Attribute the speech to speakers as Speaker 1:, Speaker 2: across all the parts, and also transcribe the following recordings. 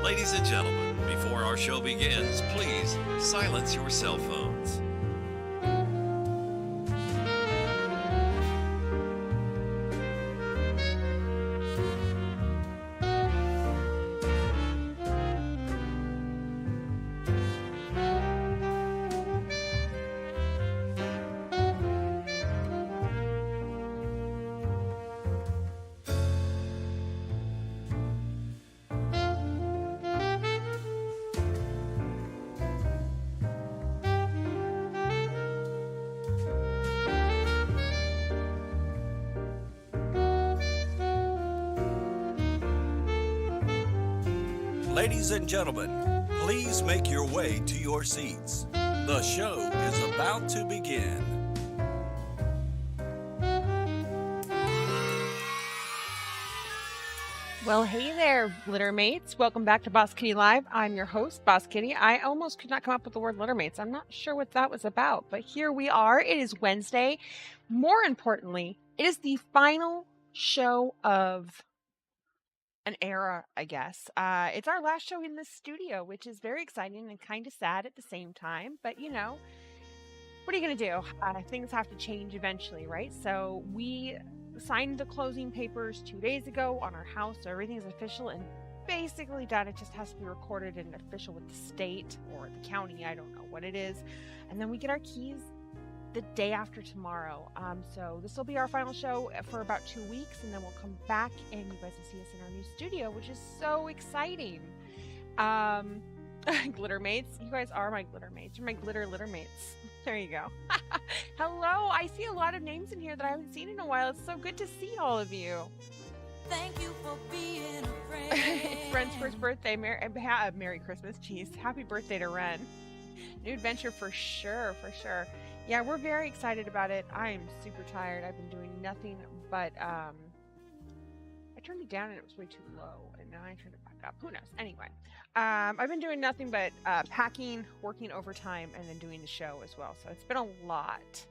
Speaker 1: Ladies and gentlemen, before our show begins, please silence your cell phones. Ladies and gentlemen, please make your way to your seats. The show is about to begin.
Speaker 2: Well, hey there, Littermates. Welcome back to Boss Kitty Live. I'm your host, Boss Kitty. I almost could not come up with the word Littermates. I'm not sure what that was about, but here we are. It is Wednesday. More importantly, it is the final show of an era, I guess. It's our last show in the studio, which is very exciting and kind of sad at the same time. But, you know, what are you going to do? Things have to change eventually, right? So we signed the closing papers 2 days ago on our house, so everything is official and basically done. It just has to be recorded and official with the state or the county. I don't know what it is. And then we get our keys the day after tomorrow. So this will be our final show for about 2 weeks, and then we'll come back and you guys will see us in our new studio, which is so exciting. Glittermates. You guys are my glittermates. You're my littermates. There you go. Hello. I see a lot of names in here that I haven't seen in a while. It's so good to see all of you.
Speaker 3: Thank you for being a friend.
Speaker 2: It's Ren's first birthday. Merry Christmas. Jeez. Happy birthday to Ren. New adventure for sure. For sure. Yeah, we're very excited about it. I am super tired. I've been doing nothing but I turned it down and it was way too low, and now I turned it back up. Who knows? Anyway, I've been doing nothing but packing, working overtime, and then doing the show as well. So it's been a lot.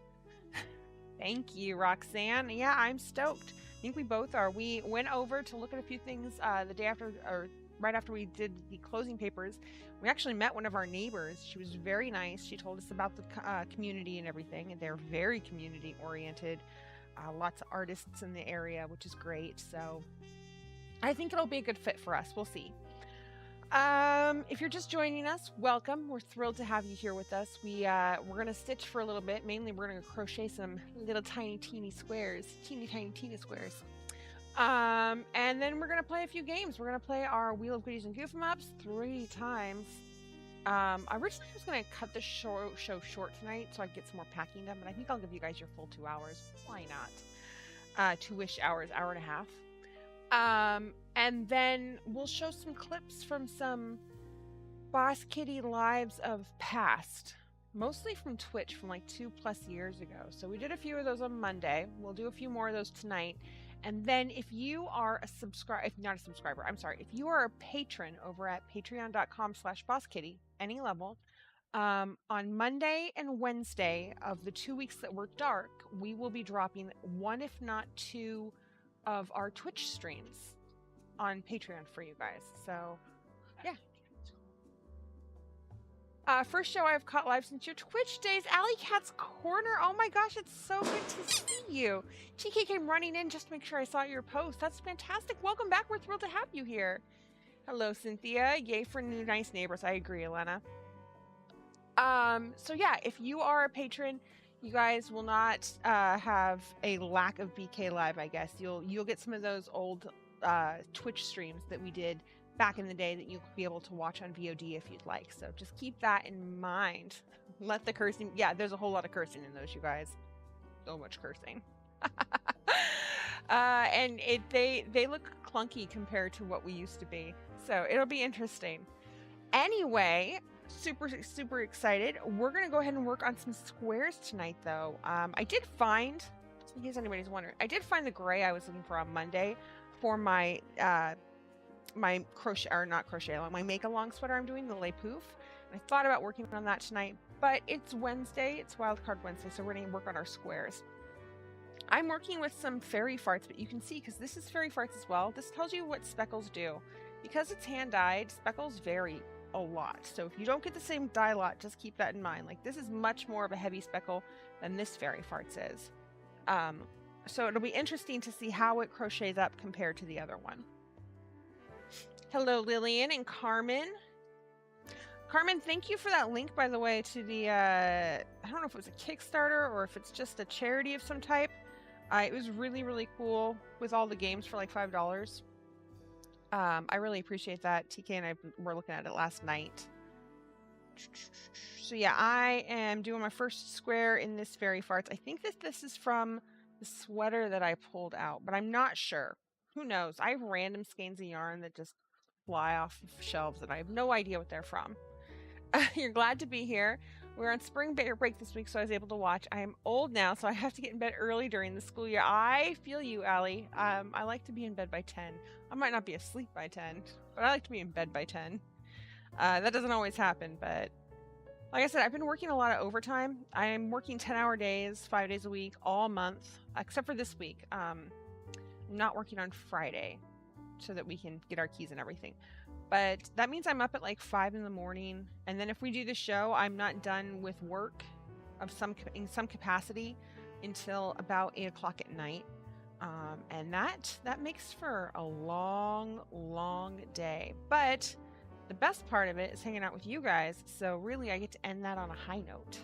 Speaker 2: Thank you, Roxanne. Yeah, I'm stoked. I think we both are. We went over to look at a few things the day after, or right after we did the closing papers. We actually met one of our neighbors. She was very nice. She told us about the community and everything, and they're very community oriented. Lots of artists in the area, which is great. So I think it'll be a good fit for us. We'll see. If you're just joining us, welcome. We're thrilled to have you here with us. We're going to stitch for a little bit. Mainly, we're going to crochet some little tiny, teeny squares. Teeny, tiny, teeny squares. And then we're going to play a few games. We're going to play our Wheel of Goodies and Goof 'em Ups 3 times. Originally I was going to cut the show short tonight so I could get some more packing done, but I think I'll give you guys your full 2 hours. Why not? 2-ish hours, hour and a half. And then we'll show some clips from some Boss Kitty lives of past, mostly from Twitch from like 2+ years ago. So we did a few of those on Monday. We'll do a few more of those tonight. And then if you are a subscriber, if not a subscriber, I'm sorry, if you are a patron over at patreon.com/bosskitty, any level, on Monday and Wednesday of the 2 weeks that we're dark, we will be dropping 1, if not 2, of our Twitch streams on Patreon for you guys. So, yeah. First show I've caught live since your Twitch days, Alley Cat's Corner. Oh my gosh, it's so good to see you. TK came running in just to make sure I saw your post. That's fantastic. Welcome back. We're thrilled to have you here. Hello, Cynthia. Yay for new nice neighbors. I agree, Elena. So yeah, if you are a patron, you guys will not have a lack of BK Live, I guess. You'll get some of those old Twitch streams that we did back in the day that you'll be able to watch on VOD if you'd like. So just keep that in mind. Let the cursing, yeah, there's a whole lot of cursing in those, you guys. So much cursing. And they look clunky compared to what we used to be. So it'll be interesting. Anyway, super excited. We're gonna go ahead and work on some squares tonight though. I did find, in case anybody's wondering, I did find the gray I was looking for on Monday for my my crochet, or not crochet along, my make along sweater I'm doing, the lay poof. And I thought about working on that tonight, but it's Wednesday, it's Wildcard Wednesday, so we're gonna work on our squares. I'm working with some fairy farts, but you can see, because this is fairy farts as well, this tells you what speckles do. Because it's hand dyed, speckles vary a lot. So if you don't get the same dye lot, just keep that in mind. Like, this is much more of a heavy speckle than this fairy farts is. So it'll be interesting to see how it crochets up compared to the other one. Hello, Lillian and Carmen. Carmen, thank you for that link, by the way, to the, I don't know if it was a Kickstarter or if it's just a charity of some type. It was really cool with all the games for like $5. I really appreciate that. TK and I were looking at it last night. So yeah, I am doing my first square in this fairy farts. I think that this is from the sweater that I pulled out, but I'm not sure. Who knows? I have random skeins of yarn that just fly off of shelves and I have no idea what they're from. You're glad to be here. We're on spring break this week, so I was able to watch. I am old now, so I have to get in bed early during the school year. I feel you, Allie. I like to be in bed by 10. I might not be asleep by 10, but I like to be in bed by 10. That doesn't always happen, but like I said, I've been working a lot of overtime. I'm working 10-hour days, 5 days a week, all month, except for this week. I'm not working on Friday so that we can get our keys and everything. But that means I'm up at like 5 in the morning. And then if we do the show, I'm not done with work in some capacity until about 8 o'clock at night. And that makes for a long day. But the best part of it is hanging out with you guys. So really, I get to end that on a high note.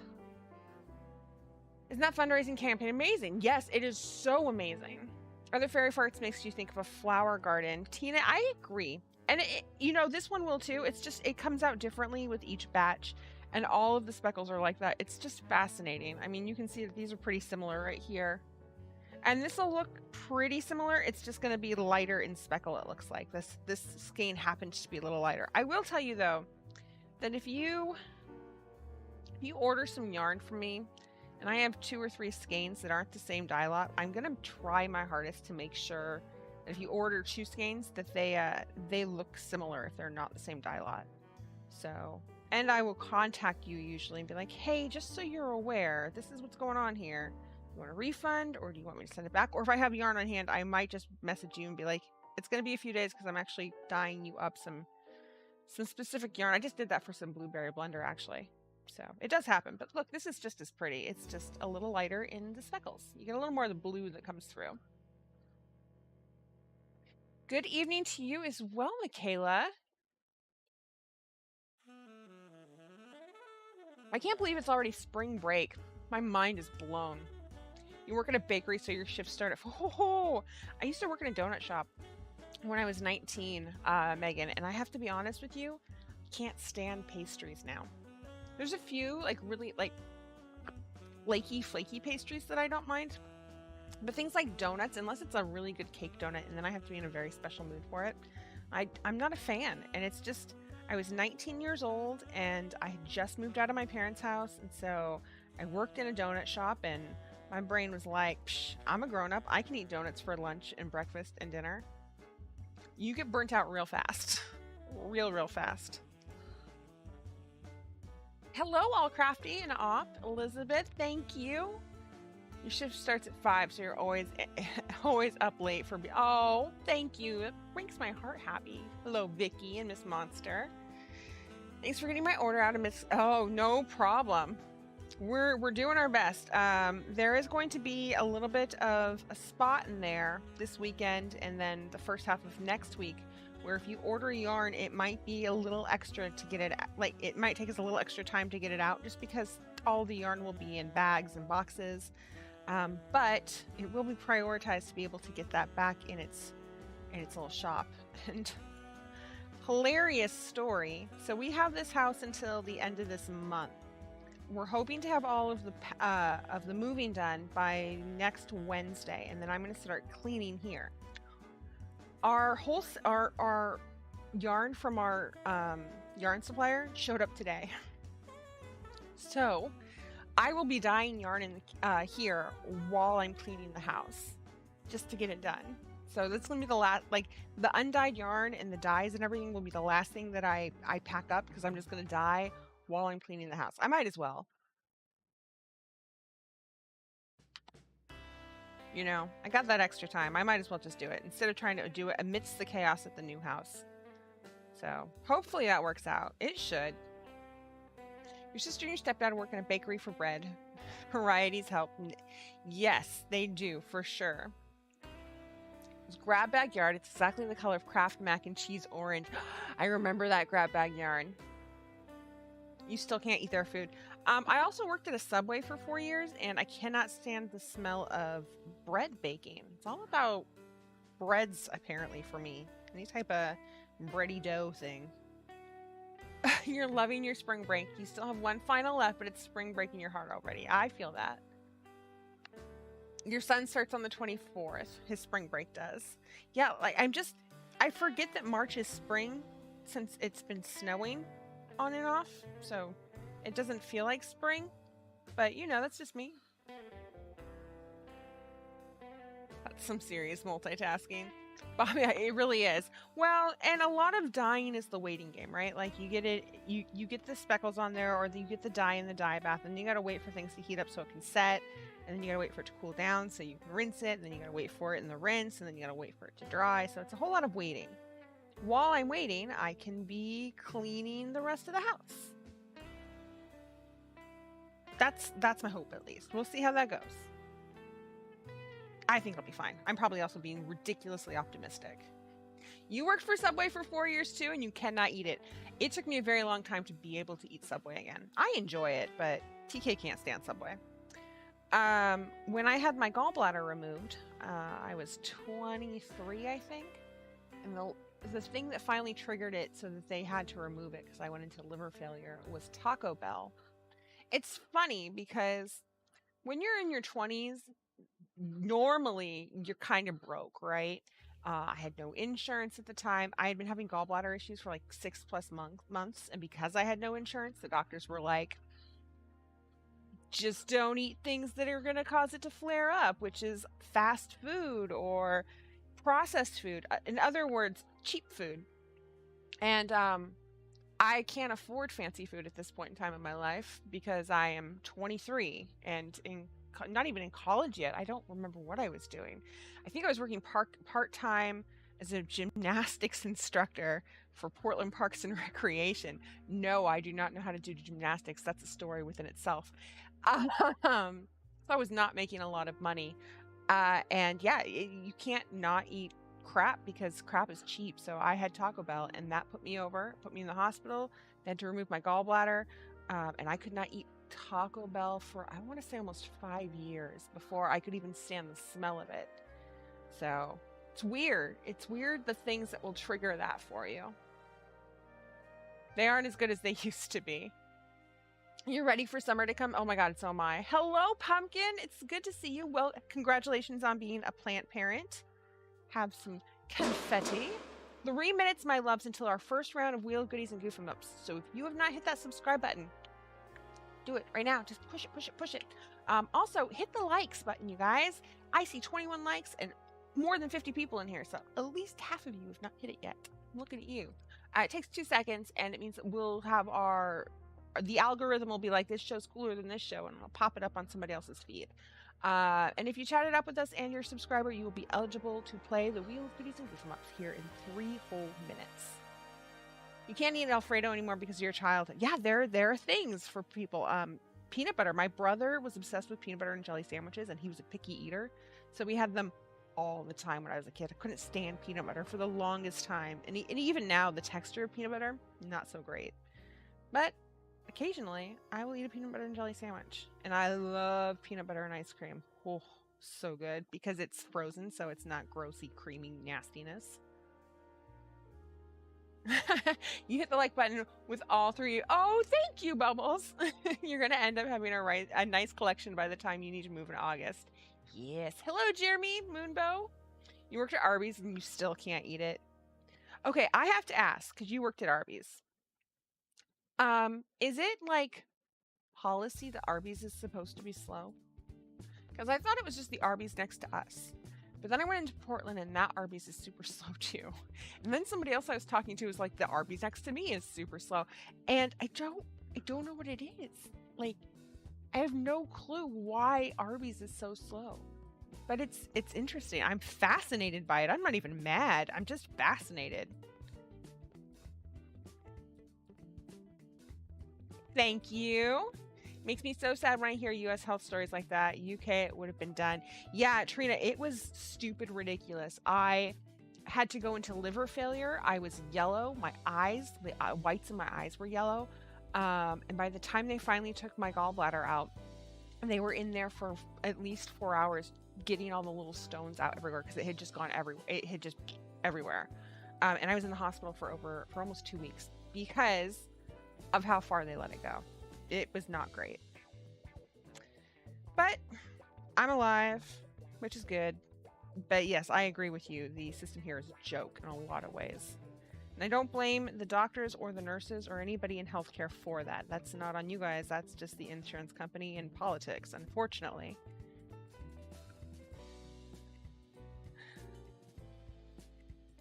Speaker 2: Isn't that fundraising campaign amazing? Yes, it is so amazing. Other fairy farts makes you think of a flower garden. Tina, I agree. And you know, this one will too. It's just, it comes out differently with each batch, and all of the speckles are like that. It's just fascinating. I mean, you can see that these are pretty similar right here. And this will look pretty similar. It's just going to be lighter in speckle, it looks like. This skein happens to be a little lighter. I will tell you, though, that if you order some yarn from me, and I have 2 or 3 skeins that aren't the same dye lot, I'm going to try my hardest to make sure that if you order 2 skeins, that they look similar if they're not the same dye lot. So, and I will contact you usually and be like, hey, just so you're aware, this is what's going on here. You want a refund, or do you want me to send it back? Or if I have yarn on hand, I might just message you and be like, it's going to be a few days because I'm actually dyeing you up some specific yarn. I just did that for some blueberry blender, actually. So it does happen. But look, this is just as pretty. It's just a little lighter in the speckles. You get a little more of the blue that comes through. Good evening to you as well, Michaela. I can't believe it's already spring break. My mind is blown. You work at a bakery, so your shift start at... Oh, I used to work in a donut shop when I was 19, Megan, and I have to be honest with you, I can't stand pastries now. There's a few, like, really, like, flaky pastries that I don't mind. But things like donuts, unless it's a really good cake donut, and then I have to be in a very special mood for it, I'm not a fan. And it's just, I was 19 years old, and I had just moved out of my parents' house, and so I worked in a donut shop, and my brain was like, psh, I'm a grown-up. I can eat donuts for lunch and breakfast and dinner. You get burnt out real fast. Real fast. Hello, All Crafty and Op. Elizabeth, thank you. Your shift starts at 5, so you're always up late for... Oh, thank you. It makes my heart happy. Hello, Vicky and Miss Monster. Thanks for getting my order out of Miss... Oh, no problem. We're doing our best. There is going to be a little bit of a spot in there this weekend, and then the first half of next week, where if you order yarn, it might be a little extra to get it, like, it might take us a little extra time to get it out, just because all the yarn will be in bags and boxes. But it will be prioritized to be able to get that back in its little shop. And hilarious story. So we have this house until the end of this month. We're hoping to have all of the moving done by next Wednesday, and then I'm going to start cleaning here. Our yarn from our yarn supplier showed up today, so I will be dyeing yarn in here while I'm cleaning the house, just to get it done. So that's going to be the last, like, the undyed yarn and the dyes and everything will be the last thing that I pack up, because I'm just going to dye while I'm cleaning the house. I might as well. You know, I got that extra time. I might as well just do it instead of trying to do it amidst the chaos at the new house. So hopefully that works out. It should. Your sister and your stepdad work in a bakery for bread. Varieties help. Yes, they do, for sure. It's Grab Bag Yarn. It's exactly the color of Kraft Mac and Cheese Orange. I remember that Grab Bag Yarn. You still can't eat their food. I also worked at a Subway for 4 years, and I cannot stand the smell of bread baking. It's all about breads, apparently, for me. Any type of bready dough thing. You're loving your spring break. You still have one final left, but it's spring breaking your heart already. I feel that. Your son starts on the 24th. His spring break does. Yeah, like, I forget that March is spring since it's been snowing on and off, so it doesn't feel like spring, but you know, that's just me. That's some serious multitasking. Bobby, it really is. Well, and a lot of dyeing is the waiting game, right? Like, you get it, you get the speckles on there, or you get the dye in the dye bath, and you gotta wait for things to heat up so it can set, and then you gotta wait for it to cool down so you can rinse it, and then you gotta wait for it in the rinse, and then you gotta wait for it to dry, so it's a whole lot of waiting. While I'm waiting, I can be cleaning the rest of the house. That's my hope, at least. We'll see how that goes. I think I'll be fine. I'm probably also being ridiculously optimistic. You worked for Subway for 4 years too, and you cannot eat it. It took me a very long time to be able to eat Subway again. I enjoy it, but TK can't stand Subway. When I had my gallbladder removed, I was 23, I think. And the thing that finally triggered it so that they had to remove it because I went into liver failure was Taco Bell. It's funny because when you're in your 20s, normally you're kind of broke, right? I had no insurance at the time. I had been having gallbladder issues for like 6+ months. And because I had no insurance, the doctors were like, just don't eat things that are going to cause it to flare up, which is fast food or processed food. In other words, cheap food. And I can't afford fancy food at this point in time in my life because I am 23 and not even in college yet. I don't remember what I was doing. I think I was working part-time as a gymnastics instructor for Portland Parks and Recreation. No, I do not know how to do gymnastics. That's a story within itself. So I was not making a lot of money. And yeah, you can't not eat crap because crap is cheap. So I had Taco Bell and that put me in the hospital. They had to remove my gallbladder. And I could not eat Taco Bell for, I want to say, almost 5 years before I could even stand the smell of it. So it's weird. It's weird the things that will trigger that for you. They aren't as good as they used to be. You're ready for summer to come? Oh my God, so am I. Hello, Pumpkin. It's good to see you. Well, congratulations on being a plant parent. Have some confetti. 3 minutes, my loves, until our first round of wheel goodies and goof 'em ups. So if you have not hit that subscribe button, do it right now. Just push it, push it, push it. Also, hit the likes button, you guys. I see 21 likes and more than 50 people in here. So at least half of you have not hit it yet. I'm looking at you. It takes 2 seconds, and it means that we'll have the algorithm will be like, this show's cooler than this show, and I'll pop it up on somebody else's feed. And if you chat it up with us and you're a subscriber, you will be eligible to play the Wheel of Goodies and Goof 'em Ups here in 3 whole minutes. You can't eat Alfredo anymore because of your childhood. Yeah, there are things for people. Peanut butter. My brother was obsessed with peanut butter and jelly sandwiches, and he was a picky eater. So we had them all the time when I was a kid. I couldn't stand peanut butter for the longest time. And even now, the texture of peanut butter, not so great. But occasionally, I will eat a peanut butter and jelly sandwich. And I love peanut butter and ice cream. Oh, so good. Because it's frozen, so it's not grossy, creamy nastiness. You hit the like button with all 3. Oh, thank you, Bubbles. You're going to end up having a nice collection by the time you need to move in August. Yes. Hello, Jeremy Moonbow. You worked at Arby's and you still can't eat it. Okay, I have to ask, because you worked at Arby's. Is it like policy that Arby's is supposed to be slow? Because I thought it was just the Arby's next to us. But then I went into Portland and that Arby's is super slow too. And then somebody else I was talking to was like, the Arby's next to me is super slow. And I don't know what it is. Like, I have no clue why Arby's is so slow. But it's interesting. I'm fascinated by it. I'm not even mad. I'm just fascinated. Thank you. Makes me so sad when I hear U.S. health stories like that. UK, it would have been done. Yeah, Trina, it was stupid ridiculous. I had to go into liver failure. I was yellow. My eyes, the whites in my eyes were yellow. And by the time they finally took my gallbladder out, they were in there for at least 4 hours getting all the little stones out everywhere because it had just gone everywhere. It had just everywhere. And I was in the hospital for almost 2 weeks because of how far they let it go. It was not great. But I'm alive, which is good. But yes, I agree with you. The system here is a joke in a lot of ways. And I don't blame the doctors or the nurses or anybody in healthcare for that. That's not on you guys. That's just the insurance company and politics, unfortunately.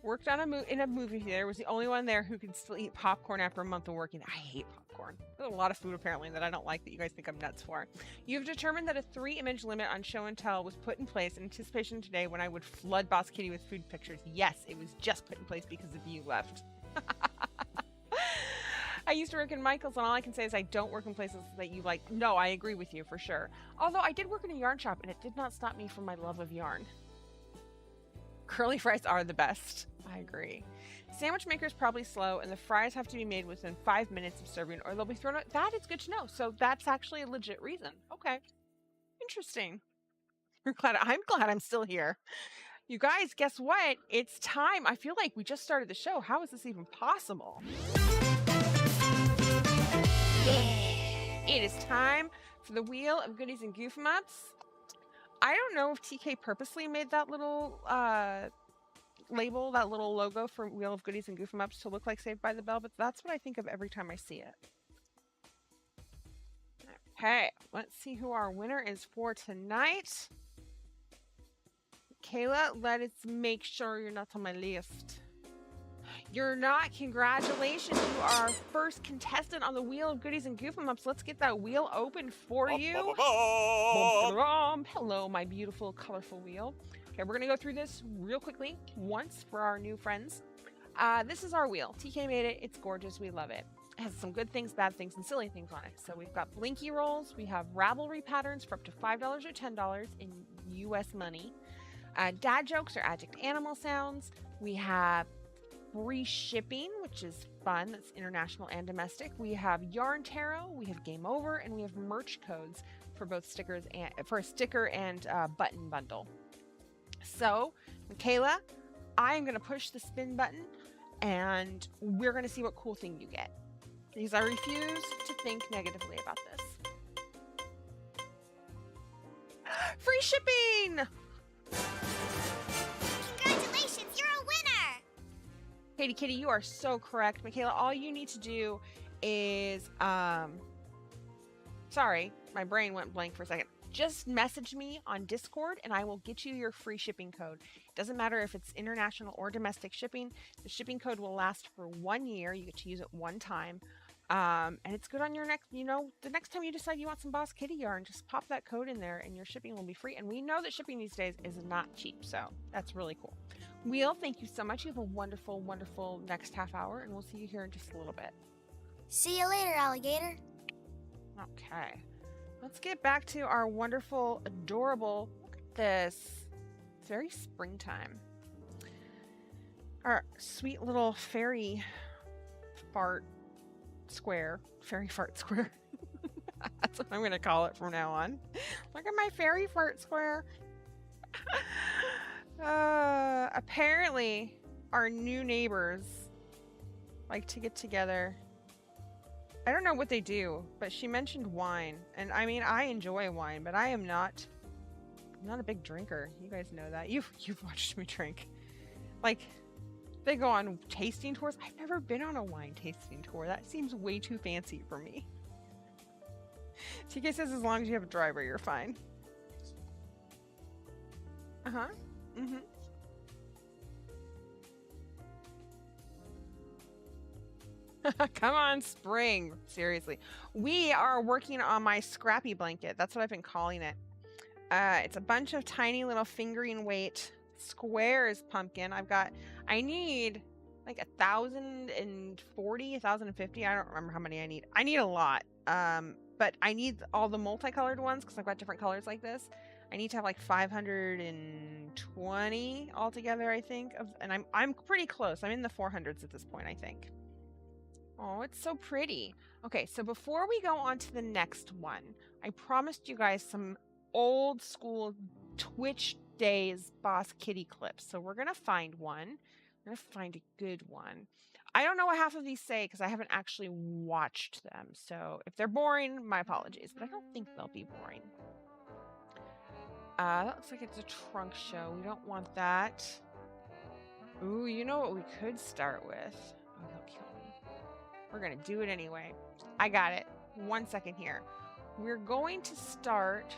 Speaker 2: Worked on in a movie theater. Was the only one there who could still eat popcorn after a month of working. I hate popcorn. There's a lot of food apparently that I don't like that you guys think I'm nuts for. You've determined that a 3-image limit on show and tell was put in place in anticipation today when I would flood Boss Kitty with food pictures. Yes, it was just put in place because of you left. I used to work in Michael's, and all I can say is I don't work in places that you like. No, I agree with you for sure. Although I did work in a yarn shop, and it did not stop me from my love of yarn. Curly fries are the best. I agree. Sandwich maker is probably slow, and the fries have to be made within 5 minutes of serving, or they'll be thrown out. That is good to know. So that's actually a legit reason. Okay. Interesting. I'm glad I'm still here. You guys, guess what? It's time. I feel like we just started the show. How is this even possible? It is time for the Wheel of Goodies and Goof Ups. I don't know if TK purposely made that little label, that little logo for Wheel of Goodies and Goof Ups to look like Saved by the Bell, but that's what I think of every time I see it. Okay, let's see who our winner is for tonight. Kayla, let's make sure you're not on my list. You're not. Congratulations. You are our first contestant on the Wheel of Goodies and Goof Ups. Let's get that wheel open for you. Hello, my beautiful, colorful wheel. Okay, we're going to go through this real quickly once for our new friends. This is our wheel. TK made it. It's gorgeous. We love it. It has some good things, bad things, and silly things on it. So we've got blinky rolls. We have Ravelry patterns for up to $5 or $10 in US money. Dad jokes or adject animal sounds. We have free shipping, which is fun. That's international and domestic. We have yarn tarot. We have game over, and we have merch codes for both stickers and for a sticker and button bundle. So, Michaela, I am going to push the spin button, and we're going to see what cool thing you get. Because I refuse to think negatively about this. Free shipping!
Speaker 4: Congratulations, you're a winner!
Speaker 2: Katie Kitty, you are so correct. Michaela, all you need to do is, sorry, my brain went blank for a second. Just message me on Discord and I will get you your free shipping code. It doesn't matter if it's international or domestic shipping. The shipping code will last for 1 year. You get to use it one time. And it's good on your next, the next time you decide you want some Boss Kitty yarn, just pop that code in there and your shipping will be free. And we know that shipping these days is not cheap, so that's really cool. Wheel, thank you so much. You have a wonderful, wonderful next half hour, and we'll see you here in just a little bit.
Speaker 4: See you later, alligator.
Speaker 2: Okay. Let's get back to our wonderful, adorable, look at this. It's very springtime. Our sweet little fairy fart square. Fairy fart square. That's what I'm going to call it from now on. Look at my fairy fart square. Apparently, our new neighbors like to get together. I don't know what they do, but she mentioned wine. And I mean, I enjoy wine, but I'm not a big drinker. You guys know that. You've watched me drink. Like, they go on tasting tours. I've never been on a wine tasting tour. That seems way too fancy for me. TK says as long as you have a driver, you're fine. Uh-huh. Mm-hmm. Come on, spring. Seriously. We are working on my scrappy blanket. That's what I've been calling it. It's a bunch of tiny little fingering weight squares pumpkin. I need like 1,040, 1,050. I don't remember how many I need. I need a lot. But I need all the multicolored ones because I've got different colors like this. I need to have like 520 altogether, I think. And I'm pretty close. I'm in the 400s at this point, I think. Oh, it's so pretty. Okay, so before we go on to the next one, I promised you guys some old school Twitch days Boss Kitty clips. So we're going to find one. We're going to find a good one. I don't know what half of these say because I haven't actually watched them. So if they're boring, my apologies. But I don't think they'll be boring. That looks like it's a trunk show. We don't want that. Ooh, you know what we could start with? Oh, they'll kill me. We're going to do it anyway. I got it. 1 second here. We're going to start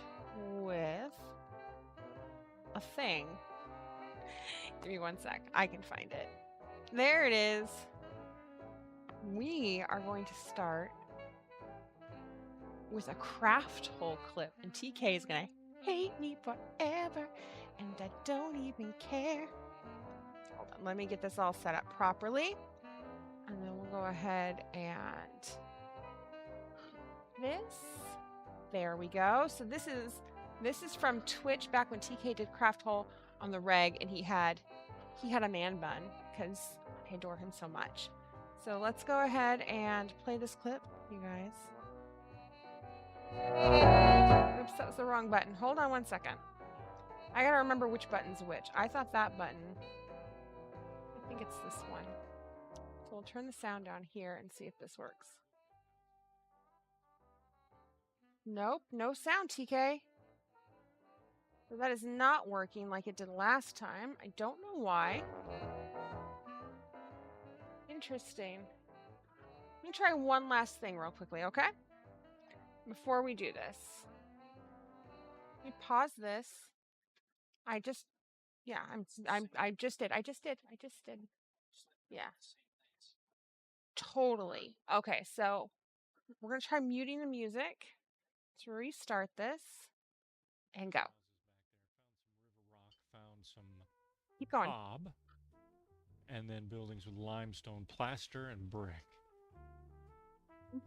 Speaker 2: with a thing. Give me 1 sec. I can find it. There it is. We are going to start with a craft hole clip. And TK is going to hate me forever. And I don't even care. Hold on. Let me get this all set up properly. And then we'll go ahead and this. There we go. So this is from Twitch back when TK did craft hole on the reg, and he had a man bun because I adore him so much. So let's go ahead and play this clip, you guys. Oops, that was the wrong button. Hold on 1 second. I gotta remember which button's which. I thought that button. I think it's this one. So we'll turn the sound down here and see if this works. Nope, no sound, TK. So that is not working like it did last time. I don't know why. Interesting. Let me try one last thing real quickly, okay? Before we do this. Let me pause this. I just did. Yeah. Totally. Okay, so we're gonna try muting the music to restart this and go.
Speaker 5: Found some
Speaker 2: Keep going.
Speaker 5: cob, and then buildings with limestone plaster and brick.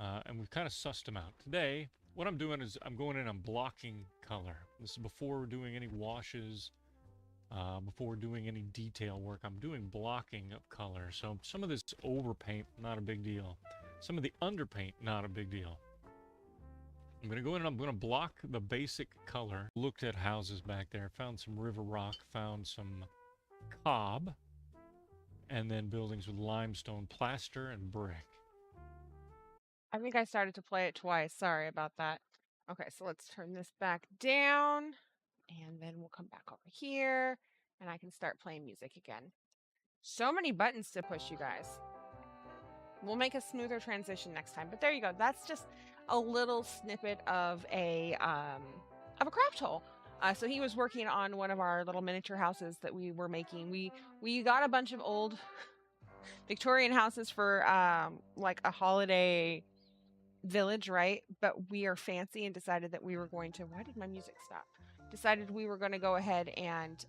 Speaker 5: And we've kind of sussed them out. Today, what I'm doing is I'm going in and blocking color. This is before doing any washes, before doing any detail work. I'm doing blocking of color. So some of this overpaint, not a big deal. Some of the underpaint, not a big deal. I'm going to go in and I'm going to block the basic color. Looked at houses back there, found some river rock, found some cob, and then buildings with limestone plaster and brick.
Speaker 2: I think I started to play it twice. Sorry about that. Okay, so let's turn this back down, and then we'll come back over here, and I can start playing music again. So many buttons to push, you guys. We'll make a smoother transition next time, but there you go. That's just a little snippet of a craft hole. So he was working on one of our little miniature houses that we were making. We got a bunch of old Victorian houses for like a holiday village, right? But we are fancy and decided that we were going to, why did my music stop? Decided we were going to go ahead and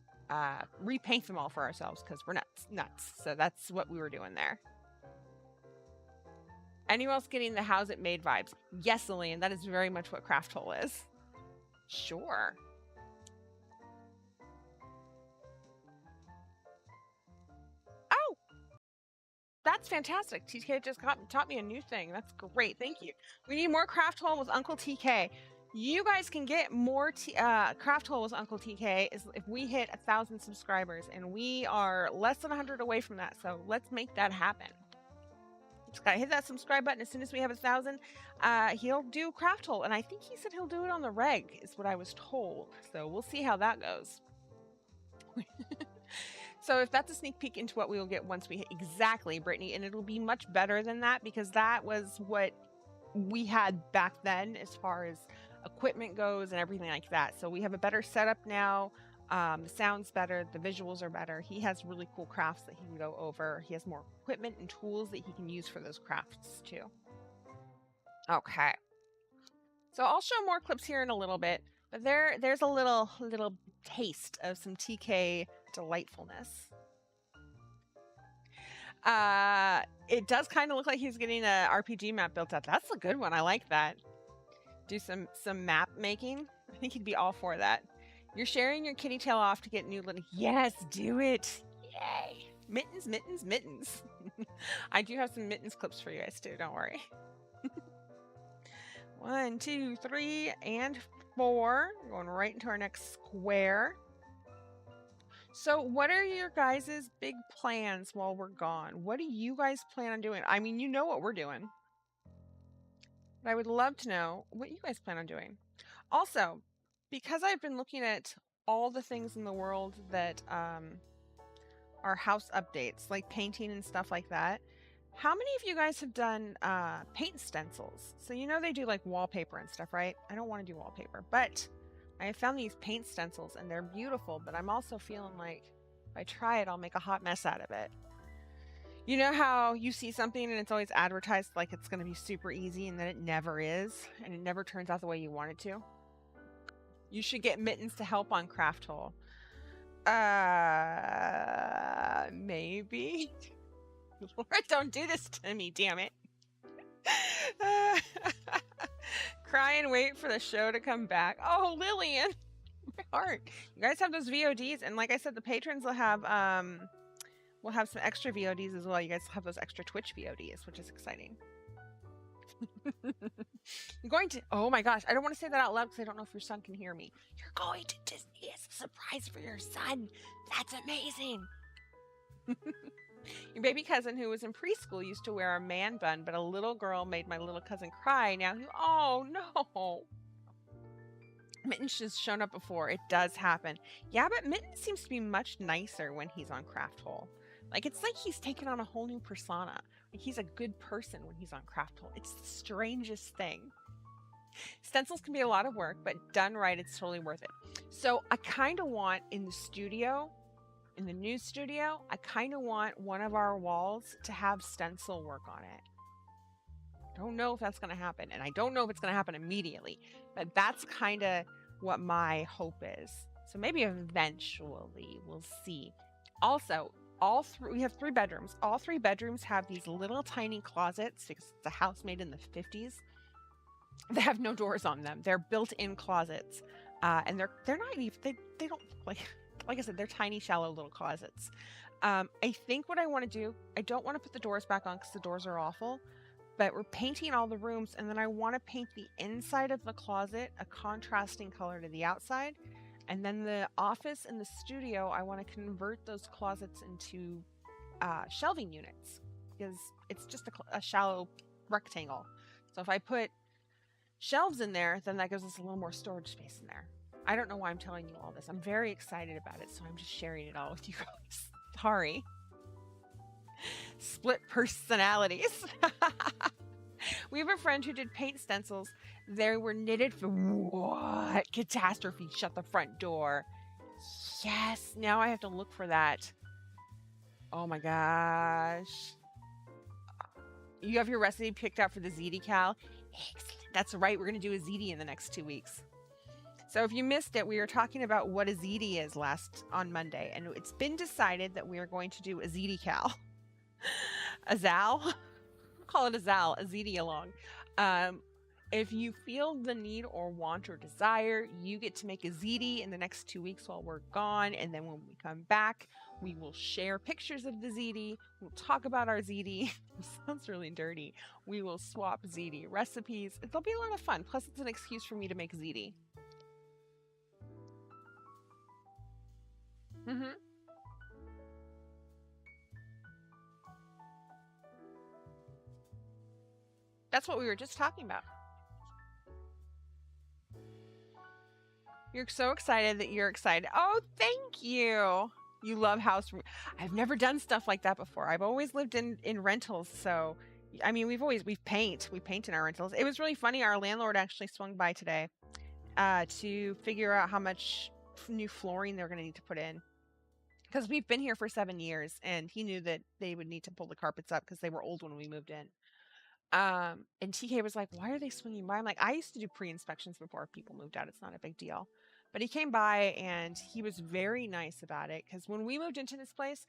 Speaker 2: repaint them all for ourselves because we're nuts. So that's what we were doing there. Anyone else getting the how's it made vibes? Yes, Elaine, that is very much what Craft Hole is. Sure. Oh! That's fantastic. TK just taught me a new thing. That's great. Thank you. We need more Craft Hole with Uncle TK. You guys can get more Craft Hole with Uncle TK if we hit 1,000 subscribers, and we are less than 100 away from that. So let's make that happen. Just gotta hit that subscribe button. As soon as we have 1,000, he'll do Craft Hole, and I think he said he'll do it on the reg, is what I was told. So we'll see how that goes. So if that's a sneak peek into what we will get once we hit exactly, Brittany, and it'll be much better than that because that was what we had back then as far as equipment goes and everything like that. So we have a better setup now. The sound's better, the visuals are better. He has really cool crafts that he can go over. He has more equipment and tools that he can use for those crafts too. Okay. So I'll show more clips here in a little bit, but there's a little taste of some TK delightfulness. It does kind of look like he's getting a RPG map built out. That's a good one. I like that. Do some map making. I think he'd be all for that. You're sharing your kitty tail off to get new little. Yes, do it. Yay. Mittens, mittens, mittens. I do have some mittens clips for you guys too. Don't worry. 1, 2, 3, and 4. Going right into our next square. So what are your guys' big plans while we're gone? What do you guys plan on doing? I mean, you know what we're doing. But I would love to know what you guys plan on doing. Also, because I've been looking at all the things in the world that are house updates, like painting and stuff like that, how many of you guys have done paint stencils? So you know they do like wallpaper and stuff, right? I don't want to do wallpaper, but I have found these paint stencils and they're beautiful, but I'm also feeling like if I try it, I'll make a hot mess out of it. You know how you see something and it's always advertised like it's going to be super easy and then it never is, and it never turns out the way you want it to? You should get Mittens to help on Craft Hole. Maybe. Lord, don't do this to me, damn it. Cry and wait for the show to come back. Oh, Lillian, my heart. You guys have those VODs, and like I said, the patrons will have some extra VODs as well. You guys have those extra Twitch VODs, which is exciting. You're going to, oh my gosh, I don't want to say that out loud because I don't know if your son can hear me. You're going to Disney as a surprise for your son. That's amazing. Your baby cousin who was in preschool used to wear a man bun, but a little girl made my little cousin cry. Now he, oh no. Mitten's just shown up before. It does happen. Yeah, but Mitten seems to be much nicer when he's on Craft Hole. Like, it's like he's taken on a whole new persona. Like, he's a good person when he's on Craft Hole. It's the strangest thing. Stencils can be a lot of work, but done right, it's totally worth it. So I kind of want in the studio, in the new studio, I kind of want one of our walls to have stencil work on it. Don't know if that's going to happen, and I don't know if it's going to happen immediately, but that's kind of what my hope is. So maybe eventually we'll see. Also, we have 3 bedrooms. All 3 bedrooms have these little tiny closets because it's a house made in the 50s. They have no doors on them. They're built-in closets, and they're not even they don't like I said, they're tiny, shallow little closets. I think what I want to do, I don't want to put the doors back on because the doors are awful. But we're painting all the rooms, and then I want to paint the inside of the closet a contrasting color to the outside. And then the office and the studio, I want to convert those closets into shelving units because it's just a shallow rectangle. So if I put shelves in there, then that gives us a little more storage space in there. I don't know why I'm telling you all this. I'm very excited about it, so I'm just sharing it all with you guys. Sorry. Split personalities. We have a friend who did paint stencils. They were knitted for what? Catastrophe. Shut the front door. Yes. Now I have to look for that. Oh my gosh. You have your recipe picked out for the ZD Cal? Excellent. That's right. We're going to do a ZD in the next 2 weeks. So if you missed it, we were talking about what a ZD is on Monday. And it's been decided that we are going to do a ZD Cal. A ZAL? Call it a ZAL, a ZD along. If you feel the need or want or desire, you get to make a ZD in the next 2 weeks while we're gone. And then when we come back, we will share pictures of the ZD. We'll talk about our ZD. It sounds really dirty. We will swap ZD recipes. It'll be a lot of fun. Plus, it's an excuse for me to make ZD. That's what we were just talking about. You're so excited that you're excited. Oh, thank you. You love house. I've never done stuff like that before. I've always lived in rentals. So, I mean, we paint in our rentals. It was really funny. Our landlord actually swung by today to figure out how much new flooring they're going to need to put in. Because we've been here for 7 years, and he knew that they would need to pull the carpets up because they were old when we moved in. And TK was like, why are they swinging by? I'm like, I used to do pre-inspections before people moved out. It's not a big deal. But he came by, and he was very nice about it. Because when we moved into this place,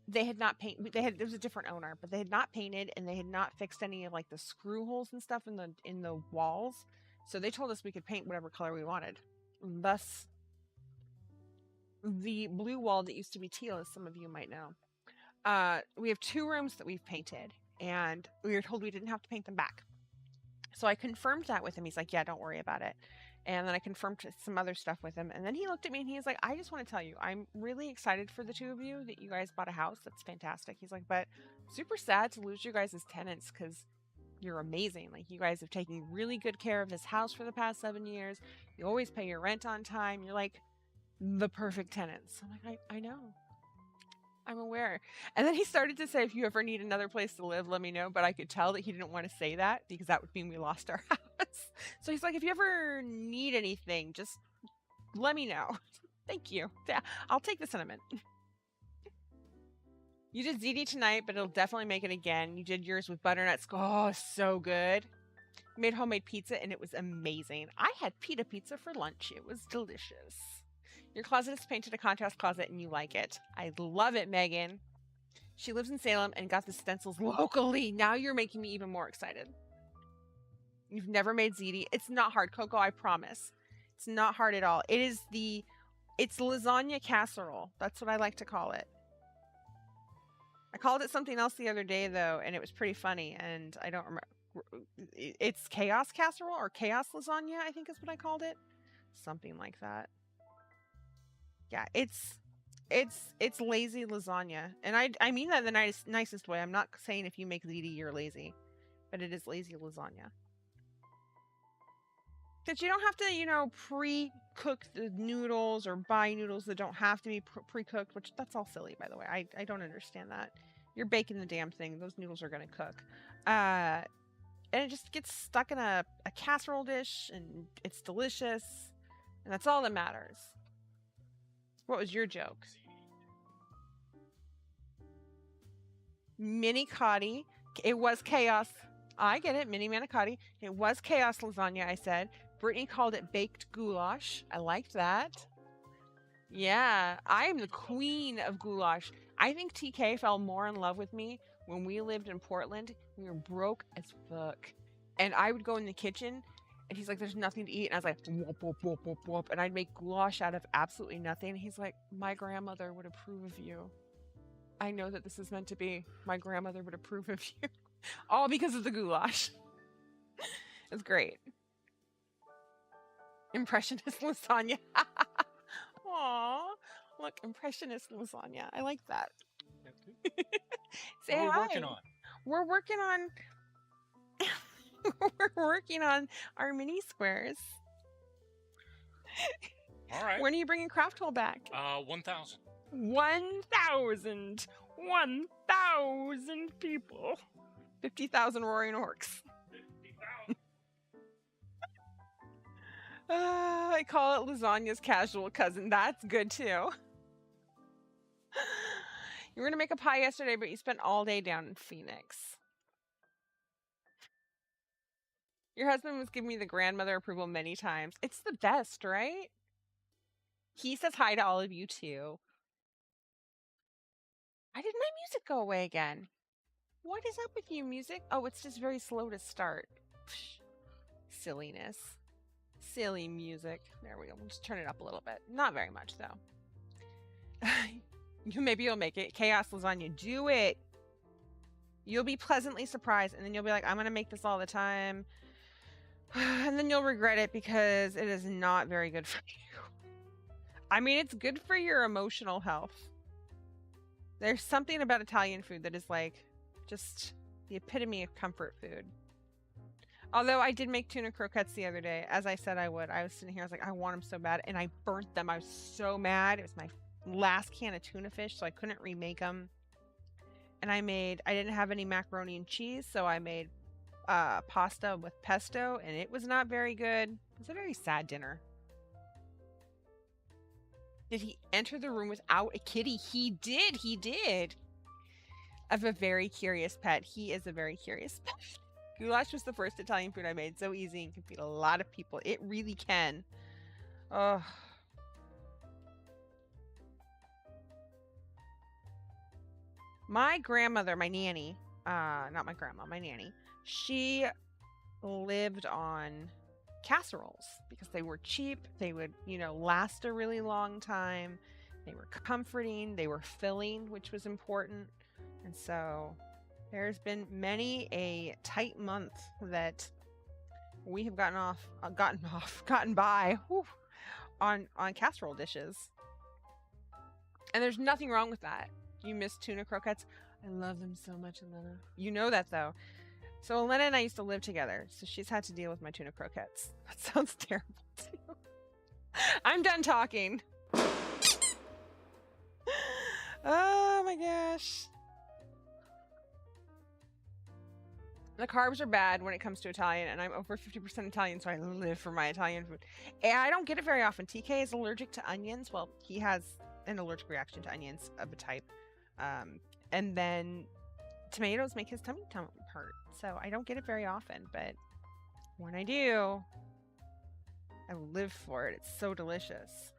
Speaker 2: they had not painted. There was a different owner, but they had not painted, and they had not fixed any of like the screw holes and stuff in the walls. So they told us we could paint whatever color we wanted. Thus, the blue wall that used to be teal, as some of you might know. We have 2 rooms that we've painted, and we were told we didn't have to paint them back. So I confirmed that with him. He's like, yeah, don't worry about it. And then I confirmed some other stuff with him. And then he looked at me and he's like, I just want to tell you, I'm really excited for the 2 of you that you guys bought a house. That's fantastic. He's like, but super sad to lose you guys as tenants because you're amazing. Like, you guys have taken really good care of this house for the past 7 years. You always pay your rent on time. You're like the perfect tenants. I'm like, I know. I'm aware. And then he started to say, if you ever need another place to live, let me know. But I could tell that he didn't want to say that because that would mean we lost our house. So he's like, if you ever need anything, just let me know. Thank you. Yeah, I'll take the sentiment. You did ZD tonight, but it'll definitely make it again. You did yours with butternuts. Oh, so good. You made homemade pizza, and it was amazing. I had pita pizza for lunch. It was delicious. Your closet is painted a contrast closet, and you like it. I love it, Megan. She lives in Salem and got the stencils locally. Now you're making me even more excited. You've never made ziti. It's not hard, Coco, I promise. It's not hard at all. It's lasagna casserole. That's what I like to call it. I called it something else the other day, though, and it was pretty funny, and I don't remember. It's chaos casserole or chaos lasagna, I think is what I called it. Something like that. Yeah, it's lazy lasagna. And I mean that in the nicest way. I'm not saying if you make ziti, you're lazy. But it is lazy lasagna. Because you don't have to, you know, pre-cook the noodles or buy noodles that don't have to be pre-cooked, which that's all silly, by the way. I don't understand that. You're baking the damn thing. Those noodles are going to cook. And it just gets stuck in a casserole dish, and it's delicious. And that's all that matters. What was your joke? Manicotti. It was chaos. I get it. Mini manicotti. It was chaos lasagna, I said. Brittany called it baked goulash. I liked that. Yeah, I am the queen of goulash. I think TK fell more in love with me when we lived in Portland. We were broke as fuck. And I would go in the kitchen, and he's like, there's nothing to eat. And I was like, whoop, whoop, whoop, whoop, whoop. And I'd make goulash out of absolutely nothing. And he's like, my grandmother would approve of you. I know that this is meant to be. My grandmother would approve of you. All because of the goulash. It's great. Impressionist lasagna. Aww. Look, impressionist lasagna. I like that. Say
Speaker 5: What are we
Speaker 2: hi.
Speaker 5: working on?
Speaker 2: We're working on we're working on our mini squares.
Speaker 5: All right.
Speaker 2: When are you bringing Crafthole back?
Speaker 5: 1,000.
Speaker 2: 1,000. 1,000 people. 50,000 roaring orcs.
Speaker 5: 50,000.
Speaker 2: I call it lasagna's casual cousin. That's good too. You were going to make a pie yesterday, but you spent all day down in Phoenix. Your husband was giving me the grandmother approval many times. It's the best, right? He says hi to all of you too. Why did my music go away again? What is up with you, music? Oh, it's just very slow to start. Psh, silliness. Silly music. There we go. We'll just turn it up a little bit. Not very much, though. Maybe you'll make it. Chaos lasagna. Do it. You'll be pleasantly surprised, and then you'll be like, I'm going to make this all the time. And then you'll regret it because it is not very good for you. I mean, it's good for your emotional health. There's something about Italian food that is like just the epitome of comfort food. Although I did make tuna croquettes the other day, as I said I would. I was sitting here, I was like, I want them so bad, and I burnt them. I was so mad. It was my last can of tuna fish, so I couldn't remake them. And I didn't have any macaroni and cheese, so I made pasta with pesto, and it was not very good. It was a very sad dinner. Did he enter the room without a kitty? He did. He did. I have a very curious pet. He is a very curious pet. Goulash was the first Italian food I made. So easy and can feed a lot of people. It really can. Oh. My grandmother, my nanny, not my grandma, my nanny, she lived on casseroles because they were cheap. They would, last a really long time. They were comforting. They were filling, which was important. And so there's been many a tight month that we have gotten by on casserole dishes. And there's nothing wrong with that. You miss tuna croquettes. I love them so much, Elena. You know that, though. So Elena and I used to live together, so she's had to deal with my tuna croquettes. That sounds terrible, too. I'm done talking. Oh, my gosh. The carbs are bad when it comes to Italian, and I'm over 50% Italian, so I live for my Italian food. And I don't get it very often. TK is allergic to onions. Well, he has an allergic reaction to onions of a type. And then tomatoes make his tummy hurt. So I don't get it very often, but when I do, I live for it. It's so delicious.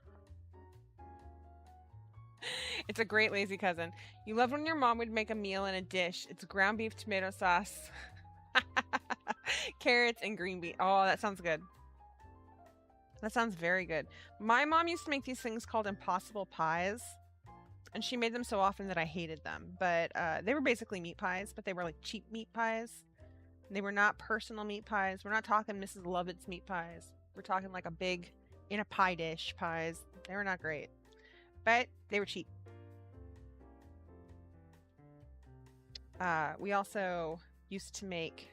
Speaker 2: It's a great lazy cousin. You love when your mom would make a meal in a dish. It's ground beef, tomato sauce, carrots, and green beans. Oh, that sounds good. That sounds very good. My mom used to make these things called impossible pies. And she made them so often that I hated them. But they were basically meat pies, but they were like cheap meat pies. They were not personal meat pies. We're not talking Mrs. Lovett's meat pies. We're talking like a big, in a pie dish pies. They were not great, but they were cheap. We also used to make,